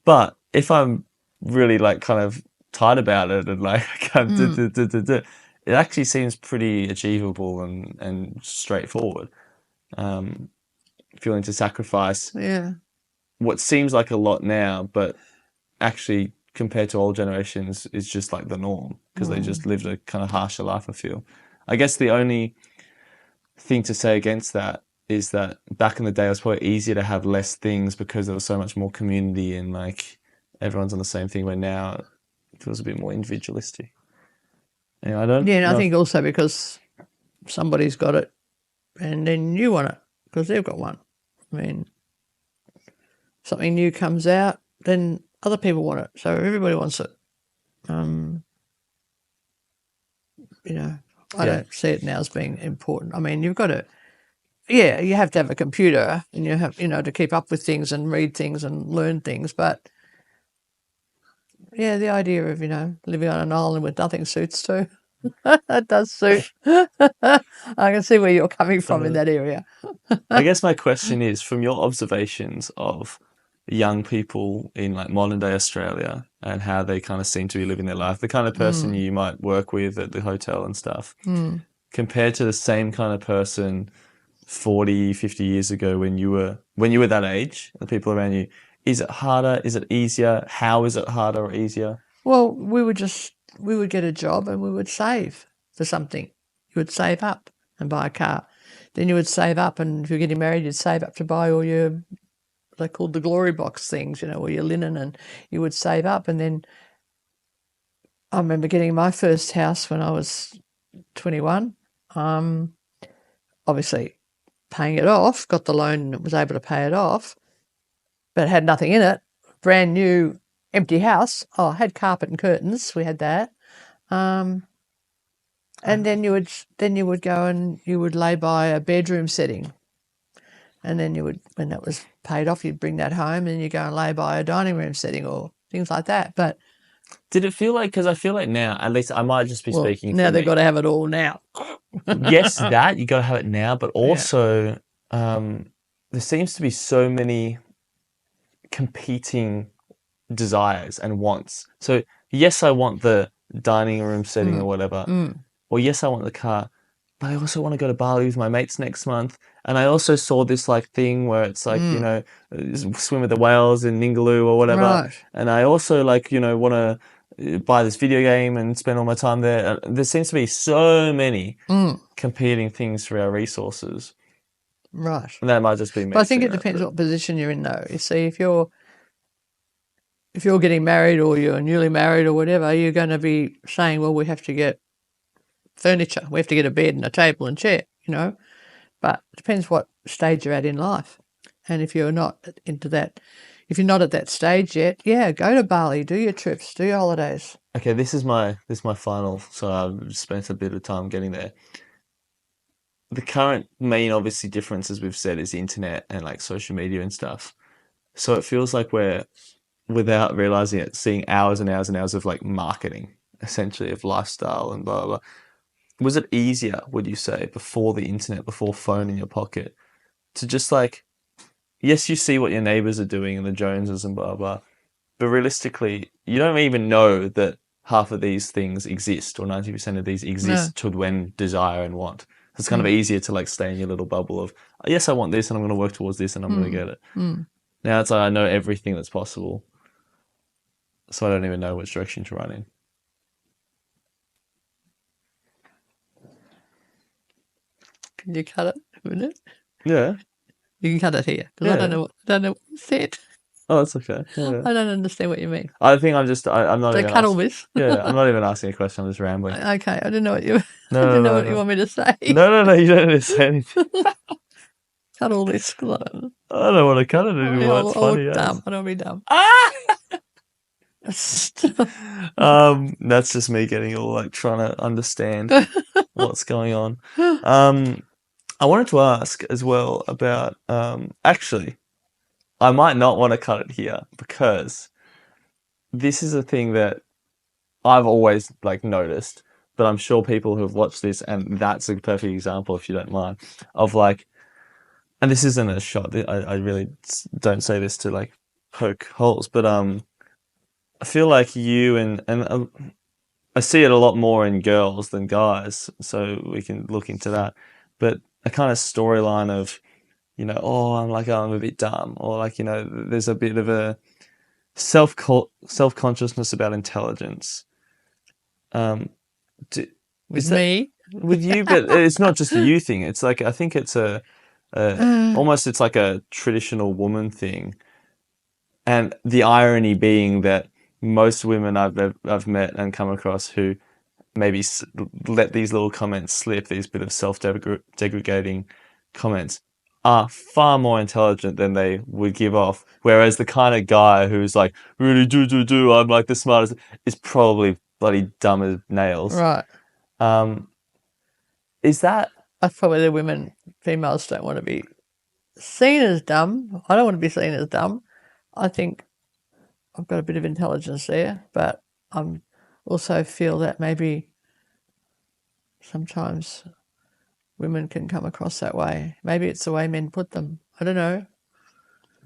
But if I'm really like kind of tight about it and like I can't it actually seems pretty achievable and straightforward. Feeling to sacrifice what seems like a lot now, but actually compared to old generations is just like the norm, because they just lived a kind of harsher life, I feel. I guess the only thing to say against that is that back in the day it was probably easier to have less things because there was so much more community and like everyone's on the same thing, where now it feels a bit more individualistic. Anyway, I don't know. I think also because somebody's got it and then you want it because they've got one. I mean, something new comes out, then other people want it. So everybody wants it. I don't see it now as being important. I mean, you've got to, you have to have a computer and you have, to keep up with things and read things and learn things. But, the idea of, living on an island with nothing suits too. That does suit. I can see where you're coming from in that area. I guess my question is, from your observations of young people in like modern day Australia and how they kind of seem to be living their life, the kind of person you might work with at the hotel and stuff, compared to the same kind of person 40, 50 years ago when you were that age, the people around you, is it harder? Is it easier? How is it harder or easier? Well, we would get a job and we would save for something. You would save up and buy a car. Then you would save up, and if you're getting married, you'd save up to buy all your, they called the glory box things, all your linen, and you would save up. And then I remember getting my first house when I was 21. Obviously paying it off, got the loan and was able to pay it off, but had nothing in it. Brand new, empty house. Oh, I had carpet and curtains. We had that. And then you would go and you would lay by a bedroom setting. And then you would, when that was paid off, you'd bring that home and you go and lay by a dining room setting or things like that. But Did it feel like, because I feel like now, at least I might just be speaking now for they've me. got to have it all now. Yes, that, you got to have it now, but also there seems to be so many competing desires and wants. So yes, I want the dining room setting or whatever, or yes, I want the car, but I also want to go to Bali with my mates next month. And I also saw this like thing where it's like, swim with the whales in Ningaloo or whatever. Right. And I also like, want to buy this video game and spend all my time there. There seems to be so many competing things for our resources. Right. And that might just be me. But I think it depends what position you're in, though. You see, if you're getting married or you're newly married or whatever, you're going to be saying, well, we have to get furniture. We have to get a bed and a table and chair, But it depends what stage you're at in life. And if you're not into that, if you're not at that stage yet, yeah, go to Bali, do your trips, do your holidays. Okay, this is my final. So I've spent a bit of time getting there. The current main, obviously, difference, as we've said, is the internet and like social media and stuff. So it feels like we're, without realizing it, seeing hours and hours and hours of like marketing, essentially, of lifestyle and blah, blah, blah. Was it easier, would you say, before the internet, before phone in your pocket, to just like, yes, you see what your neighbors are doing and the Joneses and blah, blah, but realistically, you don't even know that half of these things exist or 90% of these exist to when desire and want. It's kind of easier to like stay in your little bubble of, yes, I want this and I'm going to work towards this and I'm going to get it. Now it's like I know everything that's possible, so I don't even know which direction to run in. Can you cut it a minute? Yeah. You can cut it here because I don't know what you said. Oh, that's okay. Yeah. I don't understand what you mean. I think I'm not So even cut all this. Yeah, I'm not even asking a question. I'm just rambling. Okay, I didn't know what you. No, I didn't know no, what no. you want me to say. No, you don't need to say anything. Cut all this. I don't want to cut it anymore. It's funny. Dumb. I don't want to be dumb. That's just me getting all like trying to understand what's going on. I wanted to ask as well about actually, I might not want to cut it here because this is a thing that I've always like noticed, but I'm sure people who have watched this, and that's a perfect example, if you don't mind, of like, and this isn't a shot. I really don't say this to like poke holes, but I feel like you and I see it a lot more in girls than guys, so we can look into that. But a kind of storyline of, I'm a bit dumb, or like, there's a bit of a self-consciousness about intelligence. With me? With you, but it's not just a you thing. It's like, I think it's almost it's like a traditional woman thing. And the irony being that most women I've met and come across who maybe let these little comments slip, these bit of self-degrading comments, are far more intelligent than they would give off. Whereas the kind of guy who's like, really I'm like the smartest, is probably bloody dumb as nails. Right. Is that... That's probably the females don't want to be seen as dumb. I don't want to be seen as dumb. I think I've got a bit of intelligence there, but I also feel that maybe sometimes women can come across that way. Maybe it's the way men put them. I don't know.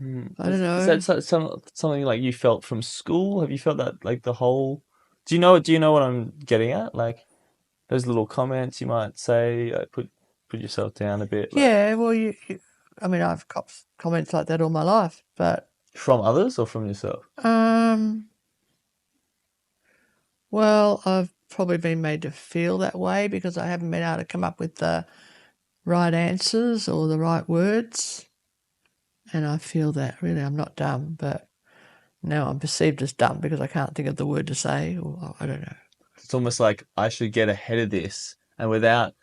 I don't Is know. that something like you felt from school? Have you felt that like the whole? Do you know what I'm getting at? Like those little comments you might say, put yourself down a bit, like Yeah, well, I mean, I've got comments like that all my life, but from others or from yourself. um, well, I've probably been made to feel that way because I haven't been able to come up with the right answers or the right words, and I feel that really I'm not dumb, but now I'm perceived as dumb because I can't think of the word to say, or I don't know. It's almost like I should get ahead of this, and without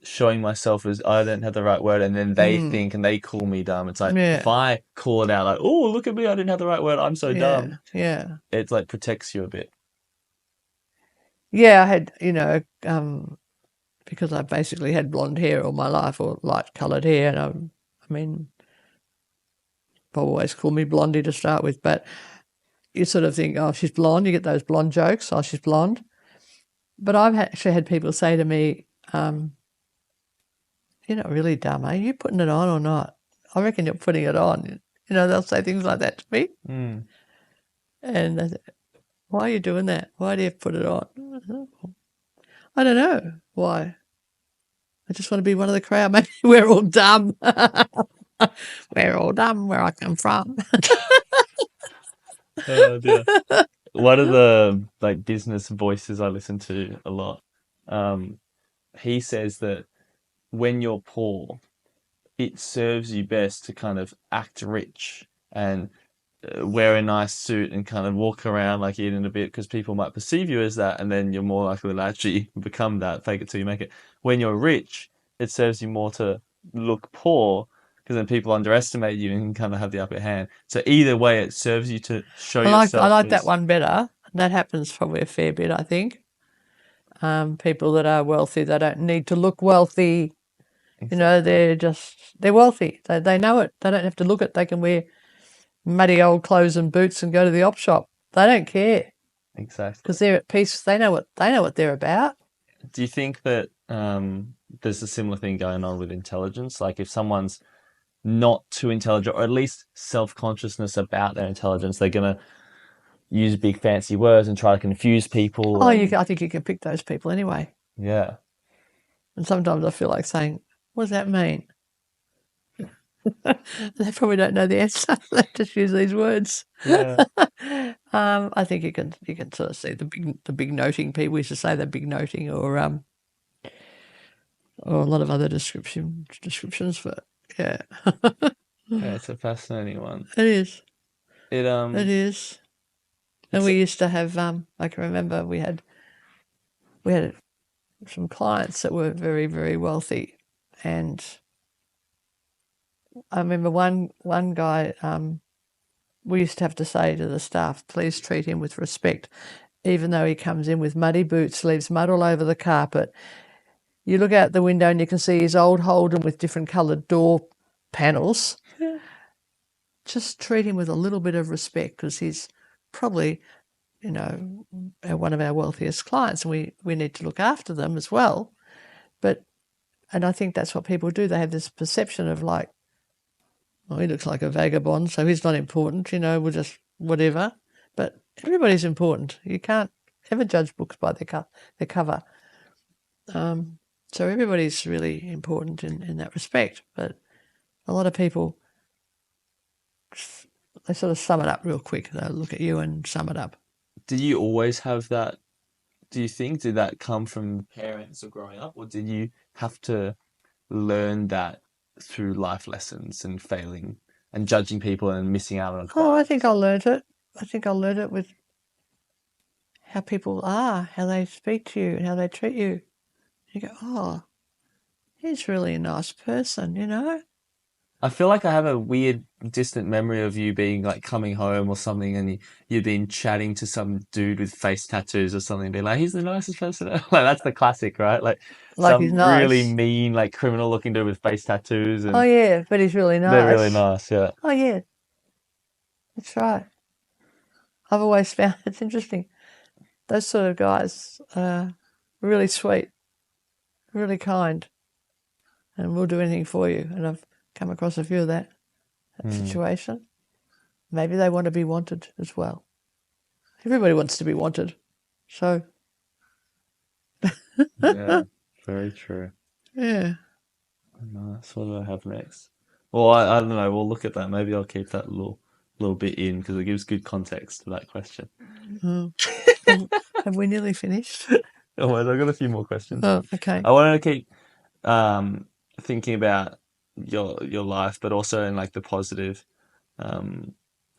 showing myself as I don't have the right word, and then they think and they call me dumb. It's like if Yeah, I call it out, like, oh, look at me, I didn't have the right word, I'm so dumb. yeah, yeah. It like protects you a bit. Yeah, I had, because I basically had blonde hair all my life or light coloured hair, and I mean, people always call me Blondie to start with, but you sort of think, oh, she's blonde. You get those blonde jokes, oh, she's blonde. But I've actually had people say to me, you're not really dumb, are you putting it on or not? I reckon you're putting it on. They'll say things like that to me. Mm. And they say, why are you doing that? Why do you put it on? I don't know why. I just want to be one of the crowd. Maybe we're all dumb. We're all dumb where I come from. Oh dear. One of the like business voices I listen to a lot, um, he says that when you're poor, it serves you best to kind of act rich and wear a nice suit and kind of walk around like eating a bit because people might perceive you as that, and then you're more likely to actually become that. Fake it till you make it. When you're rich, it serves you more to look poor because then people underestimate you and kind of have the upper hand. So either way, it serves you to show I yourself like that as one better. That happens probably a fair bit, I think. People that are wealthy, they don't need to look wealthy. exactly, They're wealthy. They know it. They don't have to look it. They can wear muddy old clothes and boots and go to the op shop. They don't care exactly. because they're at peace. They know what they're about. Do you think that there's a similar thing going on with intelligence? Like if someone's not too intelligent, or at least self-consciousness about their intelligence, they're gonna use big fancy words and try to confuse people. Oh, And I think you can pick those people anyway. yeah, And sometimes I feel like saying, "What does that mean?" They probably don't know the answer. They just use these words. yeah, I think you can sort of see the big noting people. We used to say the big noting, or a lot of other descriptions. But yeah, yeah. It's a fascinating one. it is. It It is. And it's we used to have. I can remember we had some clients that were very very wealthy, and I remember one guy. We used to have to say to the staff, please treat him with respect, even though he comes in with muddy boots, leaves mud all over the carpet. You look out the window and you can see his old Holden with different coloured door panels. Just treat him with a little bit of respect because he's probably, one of our wealthiest clients, and we need to look after them as well. And I think that's what people do. They have this perception of like, well, he looks like a vagabond, so he's not important, we'll just whatever. But everybody's important. You can't ever judge books by their cover. So everybody's really important in that respect. But a lot of people, they sort of sum it up real quick. They'll look at you and sum it up. did you always have that? Do you think did that come from parents or growing up, or did you have to learn that through life lessons and failing and judging people and missing out on Oh, I clients? think I learned it. I think I learned it with how people are, how they speak to you, and how they treat you. You go, oh, he's really a nice person. I feel like I have a weird, distant memory of you being like coming home or something, and you've been chatting to some dude with face tattoos or something, and be like, "He's the nicest person." Like that's the classic, right? Like Like he's some really nice. mean, like criminal-looking dude with face tattoos, Oh and yeah, but he's really they're really nice. nice. Yeah, Oh yeah, that's right. I've always found it's interesting. Those sort of guys are really sweet, really kind, and will do anything for you. And I've come across a few of that Hmm. situation. maybe they want to be wanted as well. Everybody wants to be wanted. So, Yeah, very true. yeah. Nice. What do I have next? Well, I don't know. We'll look at that. Maybe I'll keep that little bit in because it gives good context to that question. Oh. Have we nearly finished? Oh, wait, I've got a few more questions. Oh, okay. I want to keep thinking about your life, but also in like the positive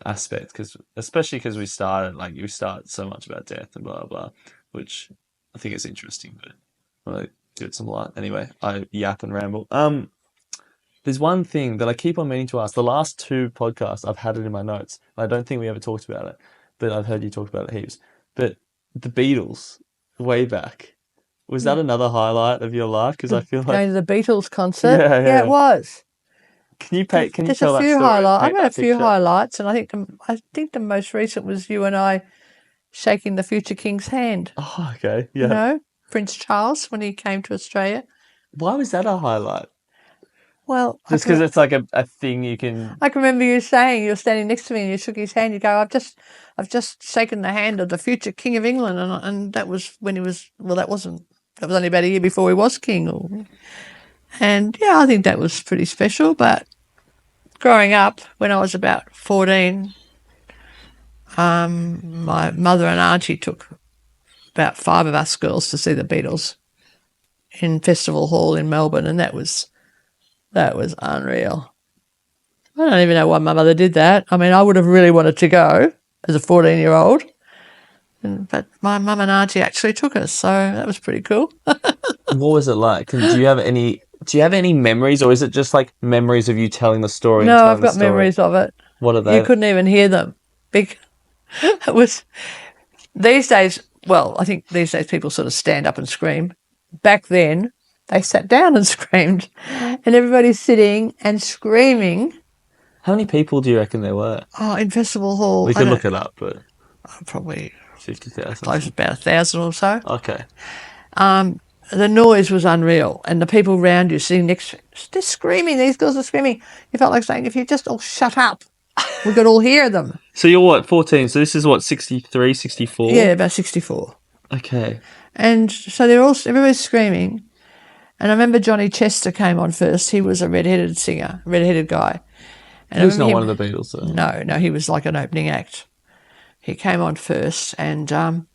aspect, especially because we start so much about death and blah blah blah, which I think is interesting. But I want to give it some light. Anyway, I yap and ramble. There's one thing that I keep on meaning to ask. The last two podcasts, I've had it in my notes. I don't think we ever talked about it, but I've heard you talk about it heaps. But the Beatles, way back, was that another highlight of your life? Because I feel Going like, to the Beatles concert. Yeah, Yeah, yeah. it was. can you There's tell a that few story? highlights. I've Paint got a that few picture? highlights, and I think the most recent was you and I shaking the future king's hand. Oh, okay, You yeah. know, Prince Charles when he came to Australia. Why was that a highlight? Well, Just because it's like a thing you can. I can remember you saying, you were standing next to me and you shook his hand. You go, I've just shaken the hand of the future King of England, and that was when he was. Well, that was only about a year before he was king. And yeah, I think that was pretty special. But growing up, when I was about 14, my mother and auntie took about 5 of us girls to see the Beatles in Festival Hall in Melbourne, and that was unreal. I don't even know why my mother did that. I mean, I would have really wanted to go as a 14-year-old, but my mum and auntie actually took us, so that was pretty cool. What was it like? And do you have any memories, or is it just like memories of you telling the story? No, and telling I've got the story? memories of it. What are You they? couldn't even hear them. It was these days. Well, I think these days people sort of stand up and scream. Back then, they sat down and screamed, and everybody's sitting and screaming. How many people do you reckon there were? Oh, in Festival Hall, We could look it up, but probably 50,000. close to about 1,000 or so. Okay. The noise was unreal, and the people around you sitting next to you, they're screaming. These girls are screaming. You felt like saying, if you just all shut up, we could all hear them. So you're what, 14? So this is what, 63, 64? Yeah, about 64. Okay. And so everybody's screaming. And I remember Johnny Chester came on first. He was a redheaded singer, redheaded guy. And He was not one of the Beatles, though. No, he was like an opening act. He came on first, and then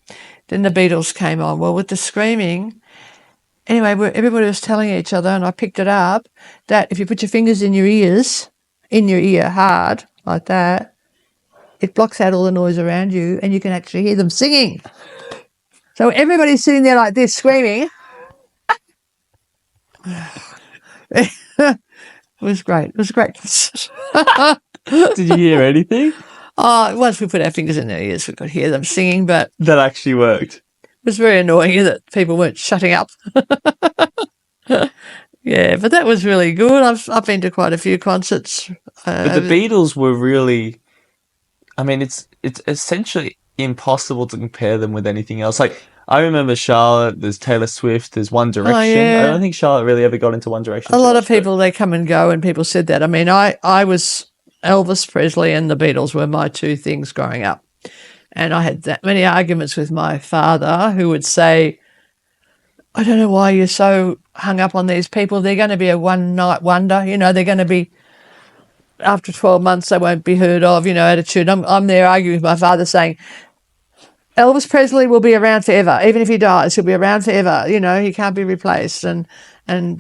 the Beatles came on. Well, with the screaming, anyway, everybody was telling each other, and I picked it up, that if you put your fingers in your ear hard, like that, it blocks out all the noise around you, and you can actually hear them singing. So everybody's sitting there like this, screaming. It was great. It was great. Did you hear anything? Oh, once we put our fingers in their ears, we could hear them singing, but That actually worked. it was very annoying that people weren't shutting up. Yeah, but that was really good. I've been to quite a few concerts. But the Beatles were really, I mean, it's essentially impossible to compare them with anything else. Like, I remember Charlotte, there's Taylor Swift, there's One Direction. yeah. I don't think Charlotte really ever got into One Direction. A too lot much, of people, they come and go, and people said that. I mean, I was Elvis Presley and the Beatles were my two things growing up. And I had that many arguments with my father, who would say, I don't know why you're so hung up on these people. They're going to be a one-night wonder. You know, they're going to be, after 12 months, they won't be heard of, attitude. I'm there arguing with my father saying, Elvis Presley will be around forever. Even if he dies, he'll be around forever. He can't be replaced. And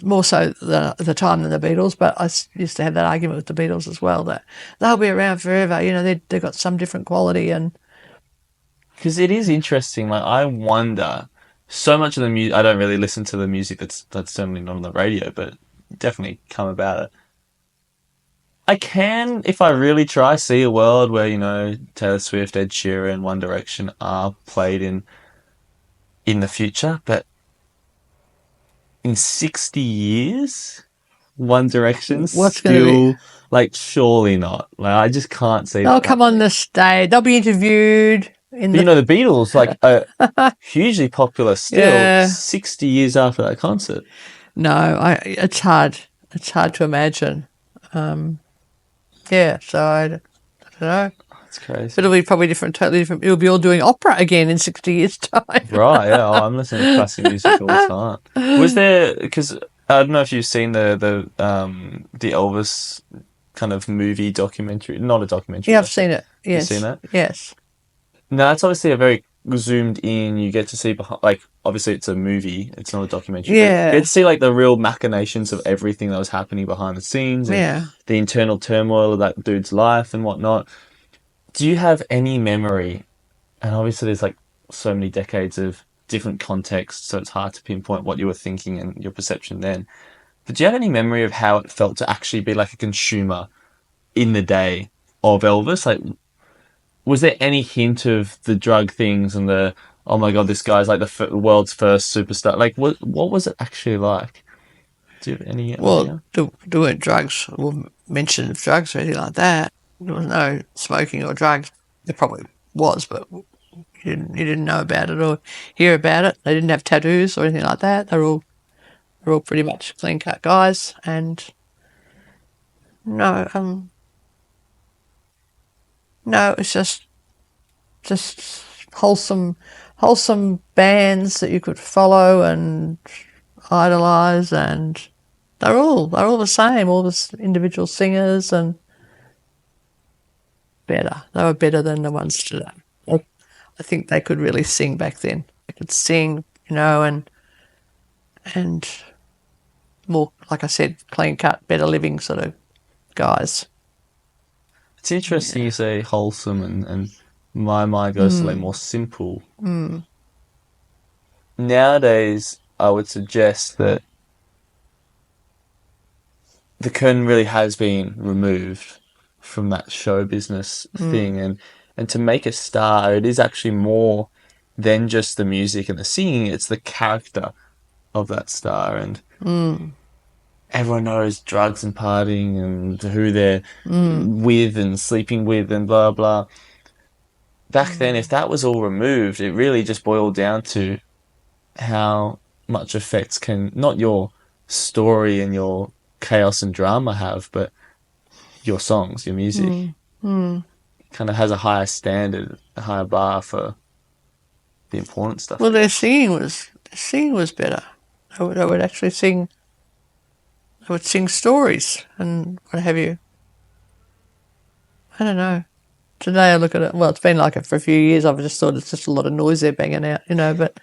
more so at the time than the Beatles. But I used to have that argument with the Beatles as well, that they'll be around forever. They've got some different quality. And because it is interesting. Like, I wonder, so much of the music, I don't really listen to the music that's certainly not on the radio, but definitely come about it. I can, if I really try, see a world where, Taylor Swift, Ed Sheeran, One Direction are played in the future, but in 60 years, One Direction What's gonna be? like, surely not. Like, I just can't see they'll that. come on the stage. They'll be interviewed. But the Beatles, like, are hugely popular still, Yeah. 60 years after that concert. No, it's hard. It's hard to imagine. So I don't know. It's crazy. But it'll be probably totally different. It'll be all doing opera again in 60 years' time. Right, yeah. Oh, I'm listening to classic music all the time. Was there, because I don't know if you've seen the Elvis kind of movie documentary, not a documentary. Yeah, I've seen it. You've Yes. seen that? Yes. No, that's obviously a very zoomed in. You get to see behind, like, obviously it's a movie, it's not a documentary. But Yeah. you get to see like the real machinations of everything that was happening behind the scenes and Yeah. the internal turmoil of that dude's life and whatnot. Do you have any memory? And obviously, there's like so many decades of different contexts, so it's hard to pinpoint what you were thinking and your perception then. But do you have any memory of how it felt to actually be like a consumer in the day of Elvis? Like, was there any hint of the drug things and the, oh my God, this guy's like the world's first superstar? Like, what was it actually like? Do you have any idea? Well, there weren't drugs or mention of drugs or anything like that. There was no smoking or drugs. There probably was, but you didn't know about it or hear about it. They didn't have tattoos or anything like that. They're all pretty much clean cut guys, and no, it's just wholesome bands that you could follow and idolize, and they're all the same, all the individual singers, and better. They were better than the ones today. I think they could really sing back then. They could sing, and more, like I said, clean cut, better living sort of guys. It's interesting you say wholesome, and my mind goes to like more simple. Nowadays, I would suggest that the curtain really has been removed from that show business thing, and to make a star, it is actually more than just the music and the singing. It's the character of that star, and everyone knows drugs and partying and who they're with and sleeping with and blah blah. Back then, if that was all removed, it really just boiled down to how much effects can not your story and your chaos and drama have, but your songs, your music. Kind of has a higher standard, a higher bar for the important stuff. Well, their singing was better. They would actually sing. They would sing stories and what have you. I don't know. Today I look at it. Well, it's been like it for a few years. I've just thought it's just a lot of noise they're banging out, But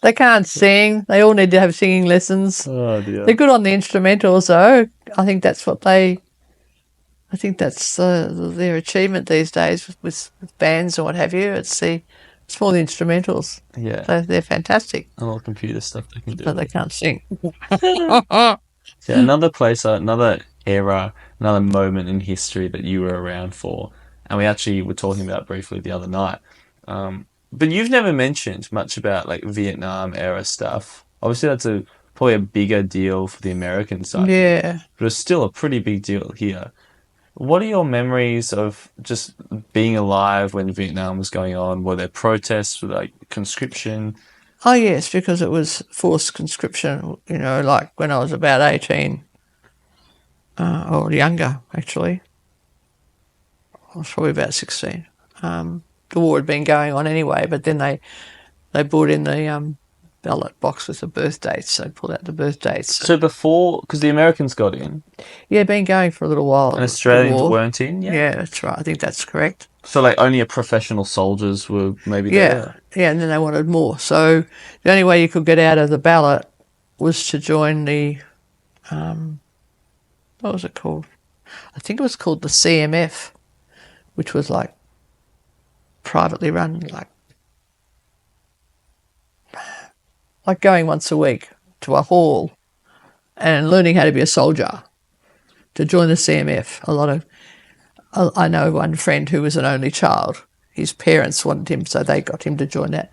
they can't sing. They all need to have singing lessons. Oh dear. They're good on the instrumentals, though. I think that's their achievement these days with bands or what have you. It's more the instrumentals. Yeah. They're fantastic, And all the computer stuff they can do. but they can't sing. Yeah, another place, another era, another moment in history that you were around for, and we actually were talking about briefly the other night. But you've never mentioned much about like Vietnam era stuff. Obviously, that's probably a bigger deal for the American side. Yeah. But it's still a pretty big deal here. What are your memories of just being alive when Vietnam was going on? Were there protests, like conscription? Oh, yes, because it was forced conscription, like when I was about 18, or younger, actually. I was probably about 16. The war had been going on anyway, but then they brought in the ballot box with the birth dates. They pulled out the birth dates. So before, because the Americans got in. Yeah, been going for a little while. And Australians weren't in yet? Yeah, that's right. I think that's correct. So like only professional soldiers were maybe there? Yeah, and then they wanted more. So the only way you could get out of the ballot was to join the, what was it called? I think it was called the CMF, which was like privately run, like going once a week to a hall and learning how to be a soldier to join the CMF. I know one friend who was an only child. His parents wanted him, so they got him to join that.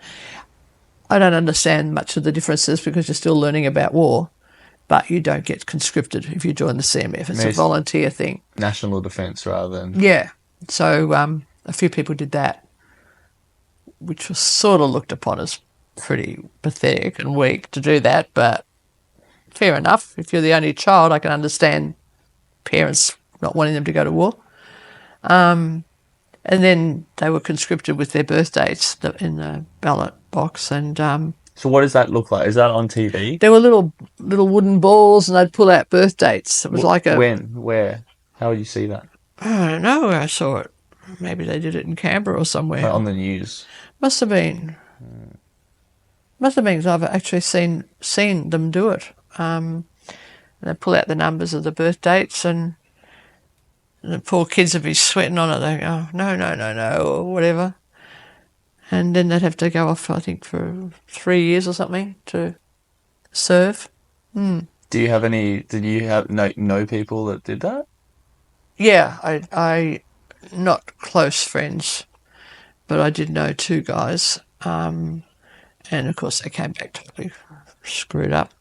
I don't understand much of the differences because you're still learning about war, but you don't get conscripted if you join the CMF. It's a volunteer thing. National defence rather than... Yeah. So a few people did that, which was sort of looked upon as pretty pathetic and weak to do that, but fair enough. If you're the only child, I can understand parents not wanting them to go to war. And then they were conscripted with their birth dates in the ballot box, and So what does that look like? Is that on TV? there were little wooden balls, and they'd pull out birth dates. It was like a When? Where? How would you see that? I don't know where I saw it. Maybe they did it in Canberra or somewhere. Like on the news. Must have been. Must have been because I've actually seen them do it. They pull out the numbers of the birth dates, and the poor kids would be sweating on it. They go, no, or whatever. And then they'd have to go off, I think, for 3 years or something to serve. Do you have any? Did you have know people that did that? Yeah, I not close friends, but I did know 2 guys. And of course they came back totally screwed up.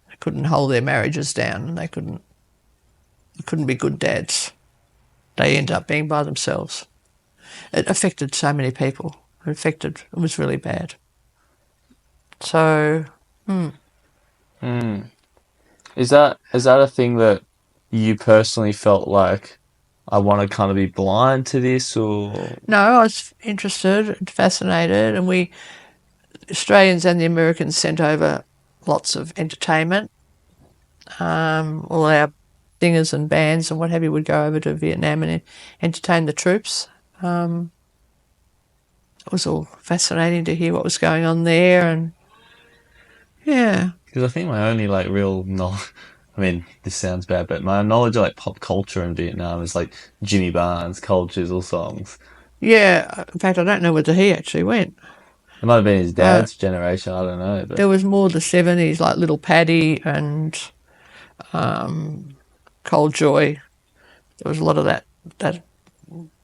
They couldn't hold their marriages down, and they couldn't be good dads. They ended up being by themselves. It affected so many people. It was really bad. So, Is that a thing that you personally felt like I want to kind of be blind to this, or no, I was interested and fascinated, and we, Australians and the Americans, sent over lots of entertainment. All our singers and bands and what have you would go over to Vietnam and entertain the troops. It was all fascinating to hear what was going on there, and yeah. because I think my only like real knowledge. I mean, this sounds bad, but my knowledge of like pop culture in Vietnam is like Jimmy Barnes, Cold Chisel songs. Yeah, in fact, I don't know whether he actually went. It might have been his dad's generation. I don't know, but There was more the 70s, like Little Paddy and Cold Joy. There was a lot of that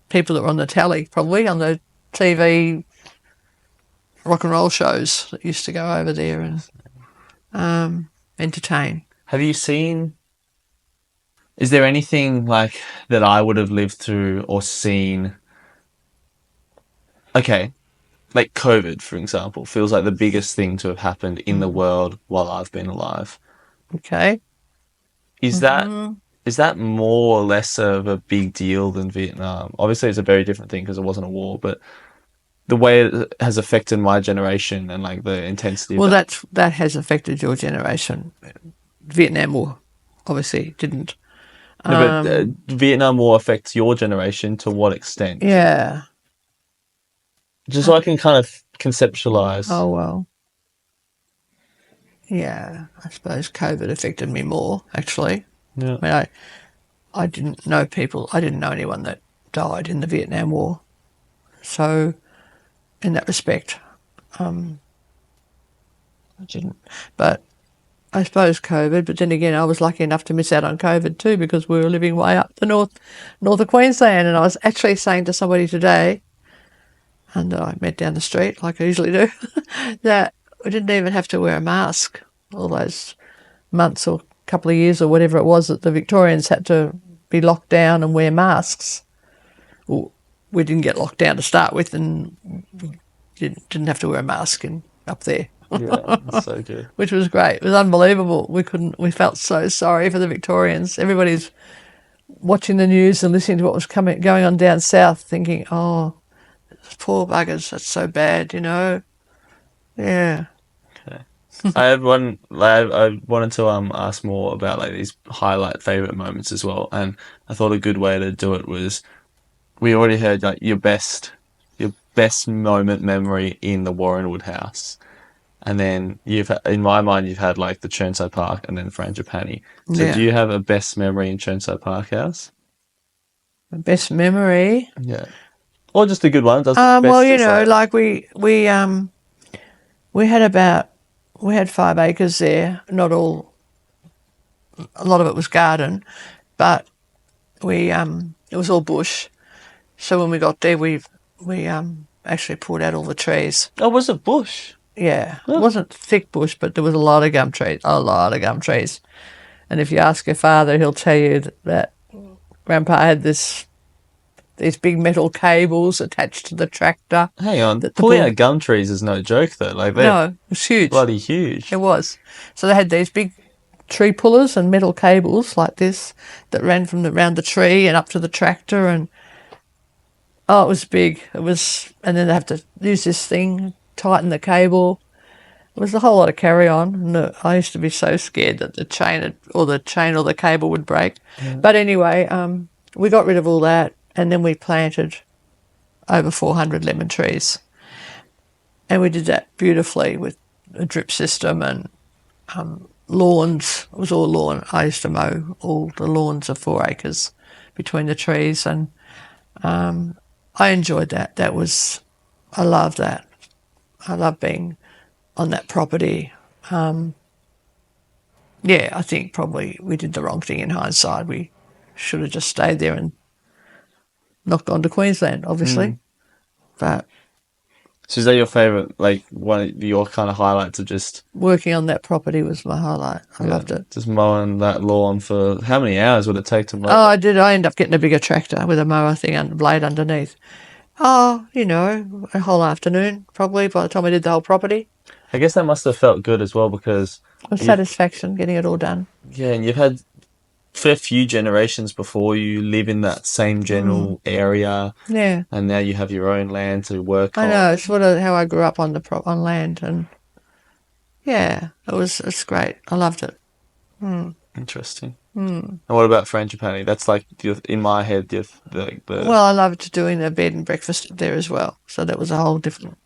people that were on the telly, probably on the TV rock and roll shows that used to go over there and entertain. have you seen? Is there anything like that I would have lived through or seen? Okay, like COVID, for example, feels like the biggest thing to have happened in the world while I've been alive. Okay. Is that more or less of a big deal than Vietnam? Obviously, it's a very different thing because it wasn't a war, but the way it has affected my generation and like the intensity. Well, of that has affected your generation. Vietnam War obviously didn't. No, but Vietnam War affects your generation to what extent? Yeah. Just so I can kind of conceptualize. Oh, well. Yeah, I suppose COVID affected me more, actually. Yeah. I mean, I didn't know people, I didn't know anyone that died in the Vietnam War. So, in that respect, I didn't. But I suppose COVID, but then again, I was lucky enough to miss out on COVID too because we were living way up the north of Queensland. And I was actually saying to somebody today, and I met down the street like I usually do, that we didn't even have to wear a mask all those months or couple of years or whatever it was that the Victorians had to be locked down and wear masks. Well, we didn't get locked down to start with, and didn't have to wear a mask up there. Yeah, that's so good. Which was great. It was unbelievable. We felt so sorry for the Victorians. Everybody's watching the news and listening to what was going on down south, thinking, oh, poor buggers, that's so bad, you know. Yeah. Okay. I had one. I wanted to ask more about like these highlight favorite moments as well, and I thought a good way to do it was we already heard like your best moment memory in the Warrenwood house. And then in my mind, you've had like the Churnside Park and then Frangipani. So Yeah. do you have a best memory in Churnside Park house? My best memory. Yeah. Or just a good one. Well, you know, like we had 5 acres there. Not all, a lot of it was garden, but it was all bush. So when we got there, we actually pulled out all the trees. Oh, was it bush? Yeah, it wasn't thick bush, but there was a lot of gum trees, And if you ask your father, he'll tell you that Grandpa had these big metal cables attached to the tractor. Hang on, pulling out gum trees is no joke though. Like No, it was huge. Bloody huge. It was. So they had these big tree pullers and metal cables like this that ran from around the tree and up to the tractor, and Oh, it was big. It was, and then they have to use this thing, tighten the cable. It was a whole lot of carry on. And I used to be so scared that the chain or the cable would break. But anyway, we got rid of all that, and then we planted over 400 lemon trees. And we did that beautifully with a drip system and lawns. It was all lawn. I used to mow all the lawns of 4 acres between the trees, and I enjoyed that. I loved that. I love being on that property. Yeah, I think probably we did the wrong thing in hindsight. We should have just stayed there and not gone to Queensland, obviously. But So is that your favourite, like one of your kind of highlights of just working on that property was my highlight. I loved it. just mowing that lawn for how many hours would it take to mow? Oh, I did. I ended up getting a bigger tractor with a mower thing and blade underneath. Oh, a whole afternoon probably by the time I did the whole property. I guess that must have felt good as well because It was satisfaction getting it all done. yeah, and you've had fair few generations before you live in that same general area, Yeah, and now you have your own land to work I on. know. It's sort of how I grew up on on land, and yeah, it's great. I loved it. Interesting. And what about Frangipani? That's like in my head, the Well, I loved doing the bed and breakfast there as well. So that was a whole different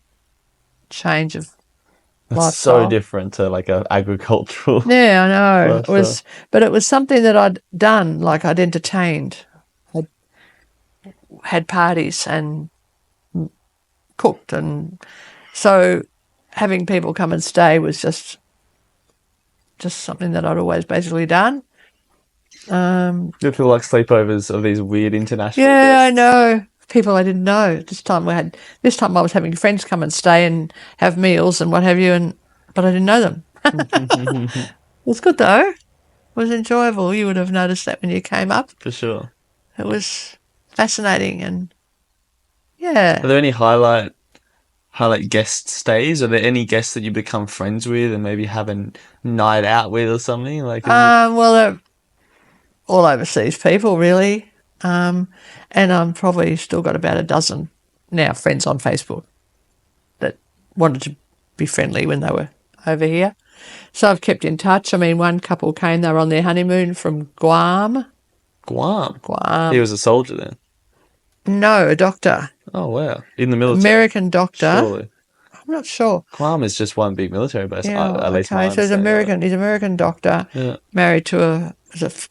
change of that's lifestyle. so different to like a agricultural. Yeah, I know. It lifestyle. was, but it was something that I'd done. Like I'd entertained, I'd had parties and cooked, and so having people come and stay was just something that I'd always basically done. Do you feel like sleepovers of these weird international Yeah, I guests? know. People I didn't know. This time I was having friends come and stay and have meals and what have you, but I didn't know them. It was good though. It was enjoyable. You would have noticed that when you came up. For sure. It was fascinating, and yeah. Are there any highlight guest stays? Are there any guests that you become friends with and maybe have a night out with or something? Like, Well, they're all overseas people, really. And I'm probably still got about a dozen now friends on Facebook that wanted to be friendly when they were over here. So I've kept in touch. I mean, one couple came, they were on their honeymoon from Guam. Guam. Guam. He was a soldier then. No, a doctor. Oh wow, in the military. American doctor. Surely. I'm not sure. Guam is just one big military base. Yeah, At least my okay. So he's understanding. He's an American doctor, Yeah. married to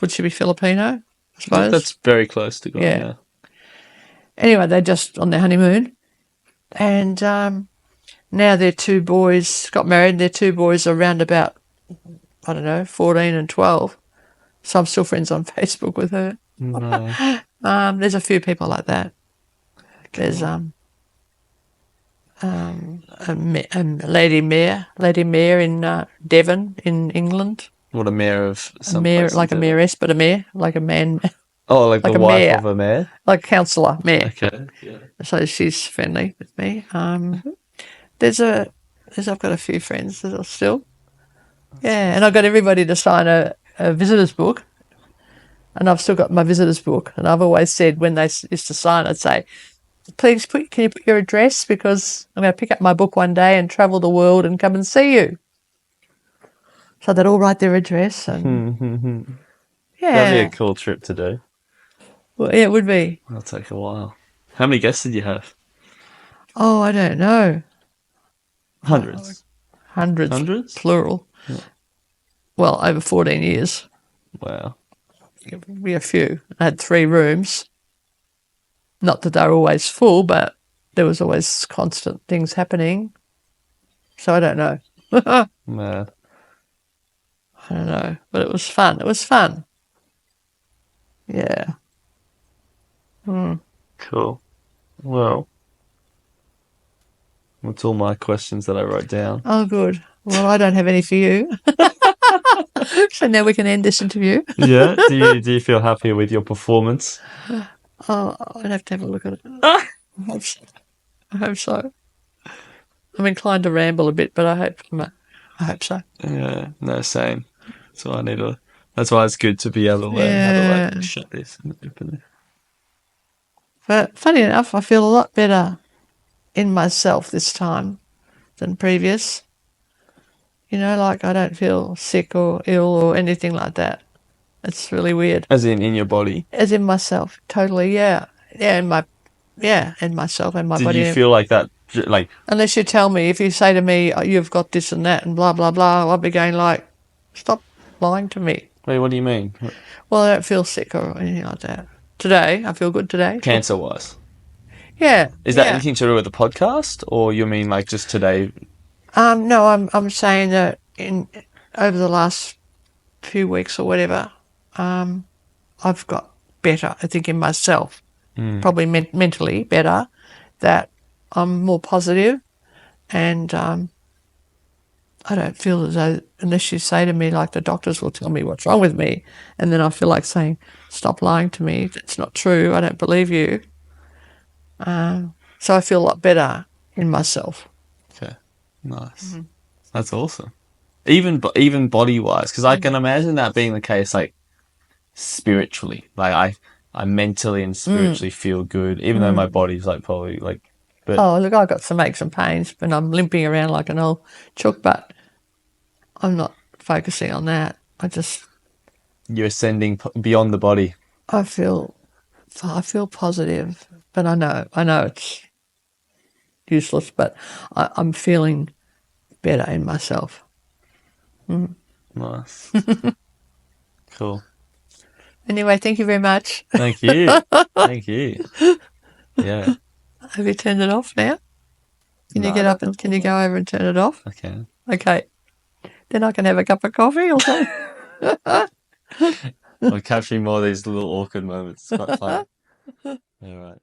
would she be Filipino, I suppose? That's very close to Guam. Yeah. Yeah. Anyway, they're just on their honeymoon, and now their 2 boys got married, and their 2 boys are around about, I don't know, 14 and 12. So I'm still friends on Facebook with her. No. There's a few people like that. There's Lady Mayor in Devon in England. What a mayor of some Mayor, place in like a Devon. mayoress, but a mayor, like a man, Oh, like like the a wife mayor. of a mayor. like a councillor, mayor. Okay. Yeah. So she's friendly with me. I've got a few friends that are still. Yeah, and I've got everybody to sign a visitor's book, and I've still got my visitor's book. And I've always said when they used to sign, I'd say, please can you put your address, because I'm going to pick up my book one day and travel the world and come and see you. So they'd all write their address, and yeah, That'd be a cool trip to do. well, yeah, it would be. That'll take a while. How many guests did you have? Oh, I don't know, Hundreds. hundreds, Hundreds? plural. Well, over 14 years. Wow. We a few. I had 3 rooms. Not that they were always full, but there was always constant things happening. So I don't know. I Mad. don't know. But it was fun. It was fun. Yeah. Cool. Well, that's all my questions that I wrote down. Oh, good. Well, I don't have any for you. So now we can end this interview. Yeah. Do you feel happy with your performance? Oh, I'd have to have a look at it. I hope so. I'm inclined to ramble a bit, but I hope so. Yeah. No, same. So I need to. That's why it's good to be able to learn how to Yeah. like shut this and open it. But funny enough, I feel a lot better in myself this time than previous. You know, like I don't feel sick or ill or anything like that. It's really weird. As in your body. As in myself, totally, yeah. Yeah, in myself and my Did body. you feel like that, like... Unless you tell me, if you say to me, oh, you've got this and that and blah, blah, blah, I'll be going like, stop lying to me. Wait, what do you mean? Well, I don't feel sick or anything like that. Today, I feel good today. Cancer-wise? Yeah. Is that anything to do with the podcast, or you mean like just today? No, I'm saying that over the last few weeks or whatever, I've got better, I think, in myself, probably mentally better, that I'm more positive, and I don't feel as though, unless you say to me, like the doctors will tell me what's wrong with me, and then I feel like saying, stop lying to me, it's not true, I don't believe you. So I feel a lot better in myself. Okay, nice. That's awesome. Even body-wise, because I can imagine that being the case, like, spiritually. Like, I mentally and spiritually feel good, even though my body's, like, probably, like... But Oh, look, I've got some aches and pains, and I'm limping around like an old chook, but I'm not focusing on that. you're ascending beyond the body. I feel positive, but I know it's useless, but I'm feeling better in myself. Nice. Cool. Anyway, thank you very much. Thank you. Thank you. Yeah. Have you turned it off now? Can you No, get up and can you go over and turn it off? I can. Okay. Then I can have a cup of coffee or something. I'm capturing more of these little awkward moments. It's quite fun. All right.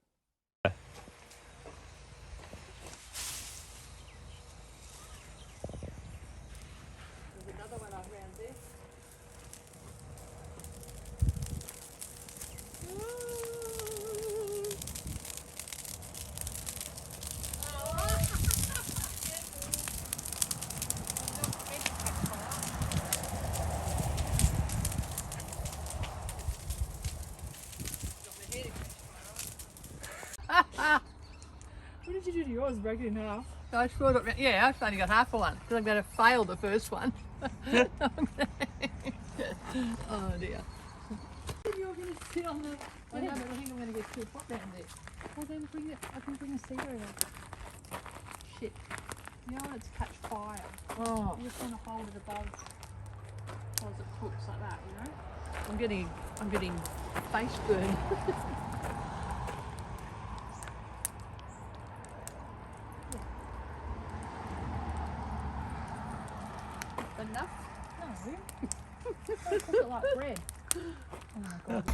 There's another one around there. What did you do to yours? Break it in half? I scored it. Yeah, I've only got half of one because I'm going to fail the first one. Oh dear. You're going to sit on the... I know, but I think I'm going to get too hot down there. Well, then bring it. I can bring a cigarette. Shit. You know when it's catch fire? Oh, You just want to hold it above as it cooks like that, you know? I'm getting face burn. Enough? No. Don't cook it like bread. Oh my god.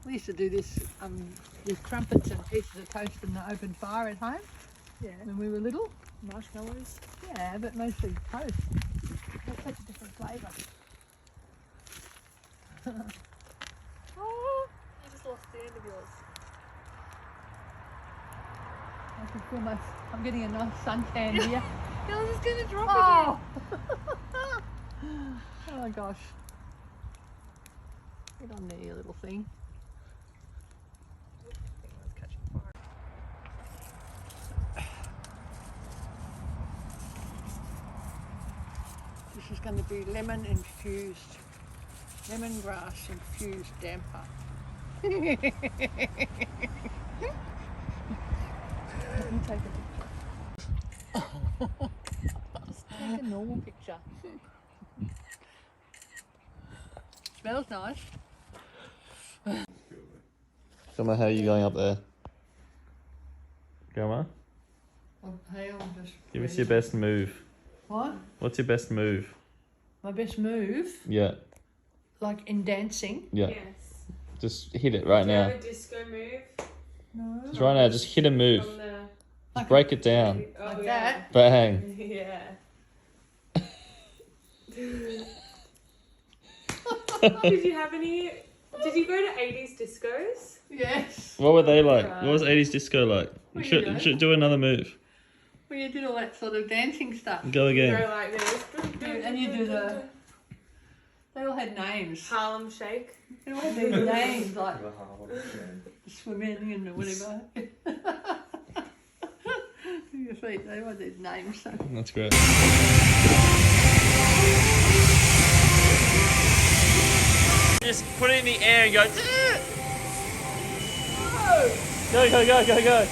We used to do this with crumpets and pieces of toast in the open fire at home Yeah. when we were little. Marshmallows. Yeah, but mostly toast. That's such a different flavour. Oh, I just lost the end of yours. I can feel I'm getting a nice suntan here. I was just going to drop Oh. Oh my gosh. Get on there, you little thing. This is going to be lemongrass infused damper. You take a picture. Just take a normal picture. Smells nice. Gumma, how are you going up there? Gumma, Oh, hey, I'm just. give us your best move. What? What's your best move? My best move, Yeah, like in dancing. yeah. Yes. Just hit it right Do you have now. a disco move? No. Just right now, just hit a move. From the... Just break it down. Oh, Like yeah. that. Bang. Yeah. Did you have any... Did you go to 80s discos? Yes. What were they like? What was 80s disco like? What You you doing? should do another move. When you did all that sort of dancing stuff. Go Go again. like this. And you do the... They all had names. Harlem Shake. They all had these names like swimming and whatever. Your feet, they all had these names. So. That's great. Just put it in the air and go. Go, go, go, go, go.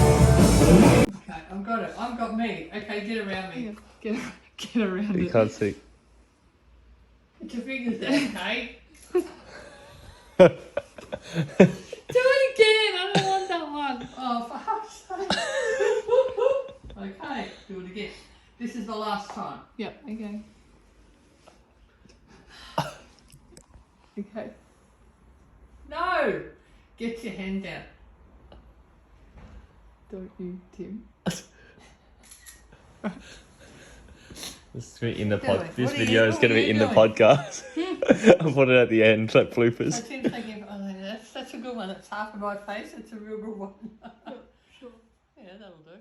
Okay, I've got it. I've got me. Okay, get around me. Get around You it. can't see. Put your fingers down, okay? Do it again. I don't want that one. Oh, for fuck's sake. Okay, do it again. This is the last time. Yep. Okay. Okay. No! Get your hand down. Don't you, Tim? This is going to be in the Billy, This what are you- video is what going to are be you in the doing? podcast. I'll put it at the end, like bloopers. I keep thinking, oh, that's a good one. It's half of my face. It's a real good one. Sure. Yeah, that'll do.